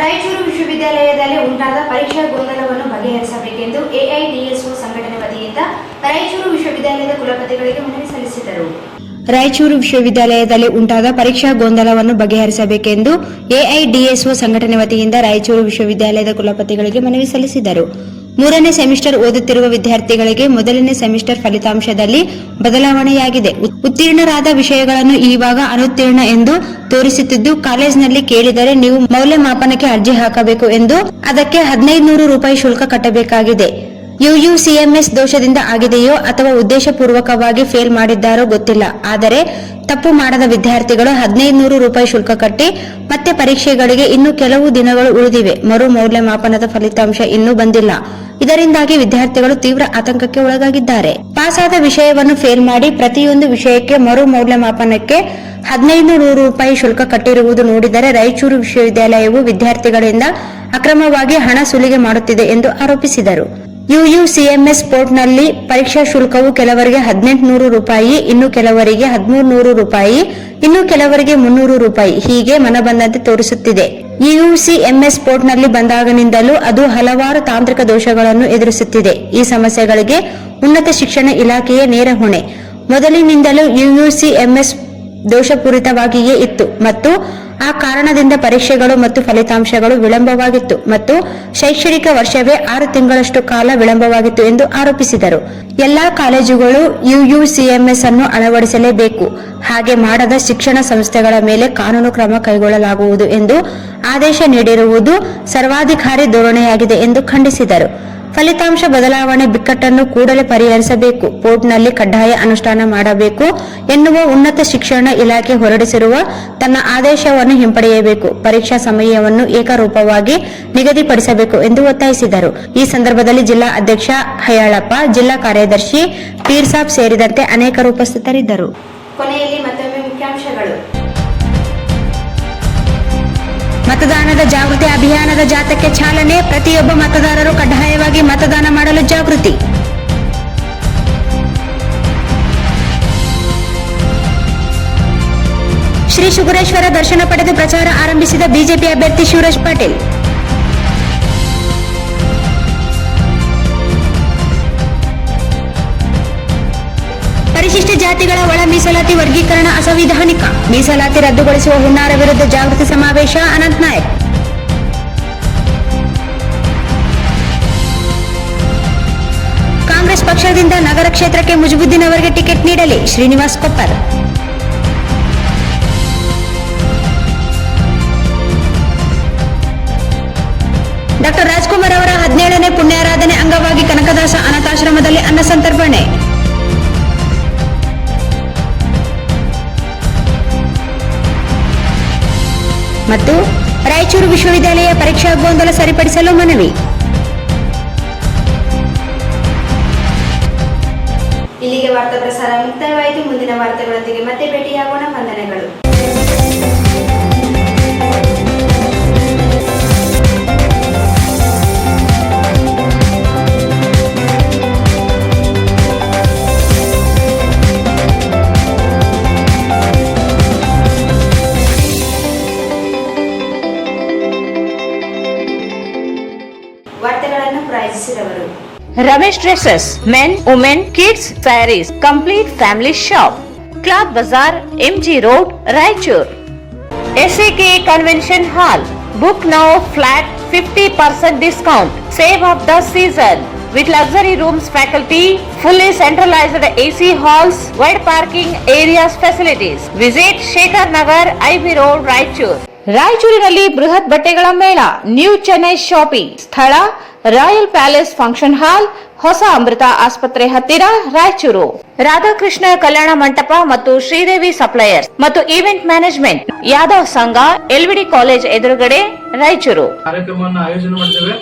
ರಾಯಚೂರು ವಿಶ್ವವಿದ್ಯಾಲಯದಲ್ಲಿ ಉಂಟಾದ ಪರೀಕ್ಷಾ ಗೊಂದಲವನ್ನು ಬಗೆಹರಿಸಬೇಕೆಂದು ಎಐಡಿಎಸ್ಒ ಸಂಘಟನೆ ವತಿಯಿಂದ ರಾಯಚೂರು ವಿಶ್ವವಿದ್ಯಾಲಯದ ಕುಲಪತಿಗಳಿಗೆ ಮನವಿ ಸಲ್ಲಿಸಿದರು. ರಾಯಚೂರು ವಿಶ್ವವಿದ್ಯಾಲಯದಲ್ಲಿ ಉಂಟಾದ ಪರೀಕ್ಷಾ ಗೊಂದಲವನ್ನು ಬಗೆಹರಿಸಬೇಕೆಂದು ಎಐಡಿಎಸ್ಒ ಸಂಘಟನೆ ವತಿಯಿಂದ ರಾಯಚೂರು ವಿಶ್ವವಿದ್ಯಾಲಯದ ಕುಲಪತಿಗಳಿಗೆ ಮನವಿ ಸಲ್ಲಿಸಿದರು. 3ನೇ ಸೆಮಿಸ್ಟರ್ ಓದುತ್ತಿರುವ ವಿದ್ಯಾರ್ಥಿಗಳಿಗೆ ಮೊದಲನೇ ಸೆಮಿಸ್ಟರ್ ಫಲಿತಾಂಶದಲ್ಲಿ ಬದಲಾವಣೆಯಾಗಿದೆ. ಉತ್ತೀರ್ಣರಾದ ವಿಷಯಗಳನ್ನು ಇವಾಗ ಅನುತ್ತೀರ್ಣ ಎಂದು ತೋರಿಸುತ್ತಿದ್ದು, ಕಾಲೇಜಿನಲ್ಲಿ ಕೇಳಿದರೆ ನೀವು ಮೌಲ್ಯಮಾಪನಕ್ಕೆ ಅರ್ಜಿ ಹಾಕಬೇಕು ಎಂದು ಅದಕ್ಕೆ 1500 ರೂಪಾಯಿ ಶುಲ್ಕ ಕಟ್ಟಬೇಕಾಗಿದೆ. ಯುಯುಸಿಎಂಎಸ್ ದೋಷದಿಂದ ಆಗಿದೆಯೋ ಅಥವಾ ಉದ್ದೇಶಪೂರ್ವಕವಾಗಿ ಫೇಲ್ ಮಾಡಿದ್ದಾರೋ ಗೊತ್ತಿಲ್ಲ. ಆದರೆ ತಪ್ಪು ಮಾಡದ ವಿದ್ಯಾರ್ಥಿಗಳು 1500 ರೂಪಾಯಿ ಶುಲ್ಕ ಕಟ್ಟಿ ಮತ್ತೆ ಪರೀಕ್ಷೆಗಳಿಗೆ ಇನ್ನು ಕೆಲವು ದಿನಗಳು ಉಳಿದಿವೆ. ಮರು ಮೌಲ್ಯಮಾಪನದ ಫಲಿತಾಂಶ ಇನ್ನೂ ಬಂದಿಲ್ಲ. ಇದರಿಂದಾಗಿ ವಿದ್ಯಾರ್ಥಿಗಳು ತೀವ್ರ ಆತಂಕಕ್ಕೆ ಒಳಗಾಗಿದ್ದಾರೆ. ಪಾಸಾದ ವಿಷಯವನ್ನು ಫೇಲ್ ಮಾಡಿ ಪ್ರತಿಯೊಂದು ವಿಷಯಕ್ಕೆ ಮರು ಮೌಲ್ಯಮಾಪನಕ್ಕೆ 1500 ರೂಪಾಯಿ ಶುಲ್ಕ ಕಟ್ಟಿರುವುದು ನೋಡಿದರೆ ರಾಯಚೂರು ವಿಶ್ವವಿದ್ಯಾಲಯವು ವಿದ್ಯಾರ್ಥಿಗಳಿಂದ ಅಕ್ರಮವಾಗಿ ಹಣ ಸುಲಿಗೆ ಮಾಡುತ್ತಿದೆ ಎಂದು ಆರೋಪಿಸಿದರು. ಯುಯುಸಿಎಂಎಸ್ ಪೋರ್ಟ್ನಲ್ಲಿ ಪರೀಕ್ಷಾ ಶುಲ್ಕವು ಕೆಲವರಿಗೆ 1800 ರೂಪಾಯಿ, ಇನ್ನು ಕೆಲವರಿಗೆ 1300 ರೂಪಾಯಿ, ಇನ್ನು ಕೆಲವರಿಗೆ 300 ರೂಪಾಯಿ ಹೀಗೆ ಮನಬಂದಂತೆ ತೋರಿಸುತ್ತಿದೆ. ಯುಯುಸಿಎಂಎಸ್ ಪೋರ್ಟ್ನಲ್ಲಿ ಬಂದಾಗನಿಂದಲೂ ಅದು ಹಲವಾರು ತಾಂತ್ರಿಕ ದೋಷಗಳನ್ನು ಎದುರಿಸುತ್ತಿದೆ. ಈ ಸಮಸ್ಯೆಗಳಿಗೆ ಉನ್ನತ ಶಿಕ್ಷಣ ಇಲಾಖೆಯೇ ನೇರ ಹೊಣೆ. ಮೊದಲಿನಿಂದಲೂ ಯುಯುಸಿಎಂಎಸ್ ದೋಷಪೂರಿತವಾಗಿಯೇ ಇತ್ತು ಮತ್ತು ಆ ಕಾರಣದಿಂದ ಪರೀಕ್ಷೆಗಳು ಮತ್ತು ಫಲಿತಾಂಶಗಳು ವಿಳಂಬವಾಗಿತ್ತು ಮತ್ತು ಶೈಕ್ಷಣಿಕ ವರ್ಷವೇ 6 ತಿಂಗಳಷ್ಟು ಕಾಲ ವಿಳಂಬವಾಗಿತ್ತು ಎಂದು ಆರೋಪಿಸಿದರು. ಎಲ್ಲಾ ಕಾಲೇಜುಗಳು ಯುಯುಸಿಎಂಎಸ್ ಅನ್ನು ಅಳವಡಿಸಲೇಬೇಕು. ಹಾಗೆ ಮಾಡದ ಶಿಕ್ಷಣ ಸಂಸ್ಥೆಗಳ ಮೇಲೆ ಕಾನೂನು ಕ್ರಮ ಕೈಗೊಳ್ಳಲಾಗುವುದು ಎಂದು ಆದೇಶ ನೀಡಿರುವುದು ಸರ್ವಾಧಿಕಾರಿ ಧೋರಣೆಯಾಗಿದೆ ಎಂದು ಖಂಡಿಸಿದರು. ಫಲಿತಾಂಶ ಬದಲಾವಣೆ ಬಿಕ್ಕಟ್ಟನ್ನು ಕೂಡಲೇ ಪರಿಹರಿಸಬೇಕು. ಪೋರ್ಟ್ನಲ್ಲಿ ಕಡ್ಡಾಯ ಅನುಷ್ಠಾನ ಮಾಡಬೇಕು ಎನ್ನುವ ಉನ್ನತ ಶಿಕ್ಷಣ ಇಲಾಖೆ ಹೊರಡಿಸಿರುವ ತನ್ನ ಆದೇಶವನ್ನು ಹಿಂಪಡೆಯಬೇಕು. ಪರೀಕ್ಷಾ ಸಮಯವನ್ನು ಏಕರೂಪವಾಗಿ ನಿಗದಿಪಡಿಸಬೇಕು ಎಂದು ಒತ್ತಾಯಿಸಿದರು. ಈ ಸಂದರ್ಭದಲ್ಲಿ ಜಿಲ್ಲಾ ಅಧ್ಯಕ್ಷ ಹಯಾಳಪ್ಪ, ಜಿಲ್ಲಾ ಕಾರ್ಯದರ್ಶಿ ಪೀರ್ಸಾಬ್ ಸೇರಿದಂತೆ ಅನೇಕರು ಉಪಸ್ಥಿತರಿದ್ದರು. ಕೊನೆಯಲ್ಲಿ ಮತ್ತೊಮ್ಮೆ ಮುಖ್ಯಾಂಶಗಳು. ಮತದಾನದ ಜಾಗೃತಿ ಅಭಿಯಾನದ ಜಾಥಾಕ್ಕೆ ಚಾಲನೆ. ಪ್ರತಿಯೊಬ್ಬ ಮತದಾರರು ಕಡ್ಡಾಯವಾಗಿ ಮತದಾನ ಮಾಡಲು ಜಾಗೃತಿ. ಶ್ರೀ ಶುಗರೇಶ್ವರ ದರ್ಶನ ಪಡೆದು ಪ್ರಚಾರ ಆರಂಭಿಸಿದ ಬಿಜೆಪಿ ಅಭ್ಯರ್ಥಿ ಶಿವರಾಜ್ ಪಾಟೀಲ್. ಪರಿಶಿಷ್ಟ ಜಾತಿಗಳ ಒಳ ಮೀಸಲಾತಿ ವರ್ಗೀಕರಣ ಅಸಂವಿಧಾನಿಕ. ಮೀಸಲಾತಿ ರದ್ದುಗೊಳಿಸುವ ಹುನ್ನಾರ ವಿರುದ್ಧ ಜಾಗೃತಿ ಸಮಾವೇಶ. ಅನಂತ್ ನಾಯಕ್. ಕಾಂಗ್ರೆಸ್ ಪಕ್ಷದಿಂದ ನಗರ ಕ್ಷೇತ್ರಕ್ಕೆ ಮುಜುಬುದ್ದೀನ್ ಅವರಿಗೆ ಟಿಕೆಟ್ ನೀಡಲಿ. ಶ್ರೀನಿವಾಸ್ ಕೊಪ್ಪರ್. ಡಾಕ್ಟರ್ ರಾಜ್ಕುಮಾರ್ ಅವರ 17ನೇ ಪುಣ್ಯಾರಾಧನೆ ಅಂಗವಾಗಿ ಕನಕದಾಸ ಅನಾಥಾಶ್ರಮದಲ್ಲಿ ಅನ್ನ ಸಂತರ್ಪಣೆ. ಮತ್ತು ರಾಯಚೂರು ವಿಶ್ವವಿದ್ಯಾಲಯ ಪರೀಕ್ಷಾ ಗೊಂದಲ ಸರಿಪಡಿಸಲು ಮನವಿ. ಇಲ್ಲಿಗೆ ವಾರ್ತಾ ಪ್ರಸಾರ ಮುಕ್ತಾಯವಾಯಿತು. ಮುಂದಿನ ವಾರ್ತೆಗಳೊಂದಿಗೆ ಮತ್ತೆ ಭೇಟಿಯಾಗೋಣ. ವಂದನೆಗಳು. ವಾರ್ತೆಗಳನ್ನು ಪ್ರಾಯೋಜಿಸಿದವರು Ramesh dresses, men, women, kids, sarees, complete family shop, cloth bazaar, MG road, Raichur. SAK convention hall. Book now flat 50% discount. Save of the season. With luxury rooms, faculty, fully centralized AC halls, wide parking areas facilities. Visit Shekhar Nagar, IB Road, Raichur. ರಾಯಚೂರಿನಲ್ಲಿ ಬೃಹತ್ ಬಟ್ಟೆಗಳ ಮೇಳ, new Chennai shopping. ಸ್ಥಳ royal palace function hall, ಹೊಸ ಅಮೃತ ಆಸ್ಪತ್ರೆ ಹತ್ತಿರ, ರಾಯಚೂರು. ರಾಧಾಕೃಷ್ಣ ಕಲ್ಯಾಣ ಮಂಟಪ ಮತ್ತು Sridevi suppliers ಮತ್ತು ಈವೆಂಟ್ ಮ್ಯಾನೇಜ್ಮೆಂಟ್, ಯಾದವ್ ಸಂಘ, LVD ಕಾಲೇಜ್ ಎದುರುಗಡೆ, ರಾಯಚೂರು. ಕಾರ್ಯಕ್ರಮವನ್ನು ಆಯೋಜನೆ ಮಾಡಿದ್ದೇವೆ.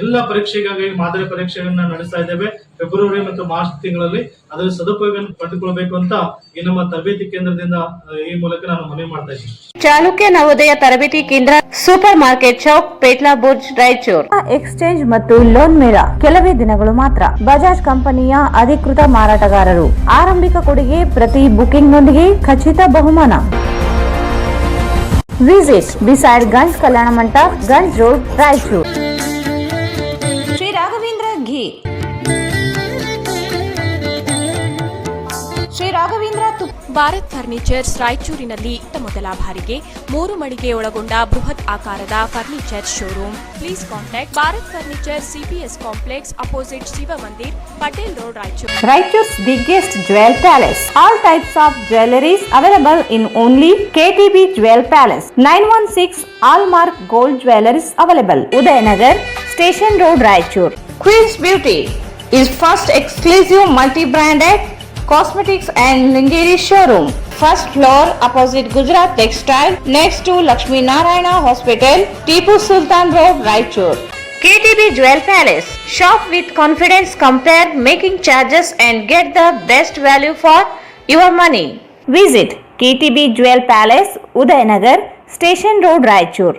ಎಲ್ಲ ಪರೀಕ್ಷೆಗಾಗಿ ಮಾದರಿ ಪರೀಕ್ಷೆಗಳನ್ನ ನಡೆಸ್ತಾ ಇದ್ದೇವೆ. ಫೆಬ್ರವರಿ ಮತ್ತು ಮಾರ್ಚ್ ತಿಂಗಳಲ್ಲಿ ಅದರ ಸದುಪಯೋಗ ಪಡೆದುಕೊಳ್ಳಬೇಕು ಅಂತ ಈ ನಮ್ಮ ತರಬೇತಿ ಕೇಂದ್ರದಿಂದ ಈ ಮೂಲಕ ನಾನು ಮನವಿ ಮಾಡ್ತಾ ಇದ್ದೀನಿ. ಚಾಲುಕ್ಯ ನವೋದಯ ತರಬೇತಿ ಕೇಂದ್ರ, super market Chowk, Petla Burj, Raichur. Exchange ಮತ್ತು ಲೋನ್ ಮೇಳ ಕೆಲವೇ ದಿನಗಳು ಮಾತ್ರ. ಬಜಾಜ್ ಕಂಪನಿಯ ಅಧಿಕೃತ ಮಾರಾಟಗಾರರು. ಆರಂಭಿಕ ಕೊಡುಗೆ ಪ್ರತಿ ಬುಕಿಂಗ್ನೊಂದಿಗೆ ಖಚಿತ ಬಹುಮಾನ. Visit beside Ganj Kalyana Mantapa, Ganj road, Raichur. Shri Raghavendra ghee. Shri Raghavendra Bharat furnitures ರಾಯಚೂರಿನಲ್ಲಿ ಮೊದಲ ಬಾರಿಗೆ 3 ಮಳಿಗೆ ಒಳಗೊಂಡ ಬೃಹತ್ ಆಕಾರದ furniture showroom. Please contact Bharat furniture, CPS complex, opposite Shiva Mandir, Patel road, Raichur. Raichur's biggest jewel palace. All types of jewelries available in only KTB Jewel Palace. 916 Allmark Gold Jewelries available. Udayanagar, Station Road, Raichur. Queen's Beauty is first exclusive multi-branded cosmetics and lingerie showroom. First floor opposite Gujarat Textile, next to Lakshmi Narayana Hospital, Tipu Sultan Road, Raichur. KTB Jewel Palace. Shop with confidence, compare making charges and get the best value for your money. Visit KTB Jewel Palace, Udayanagar, Station Road, Raichur.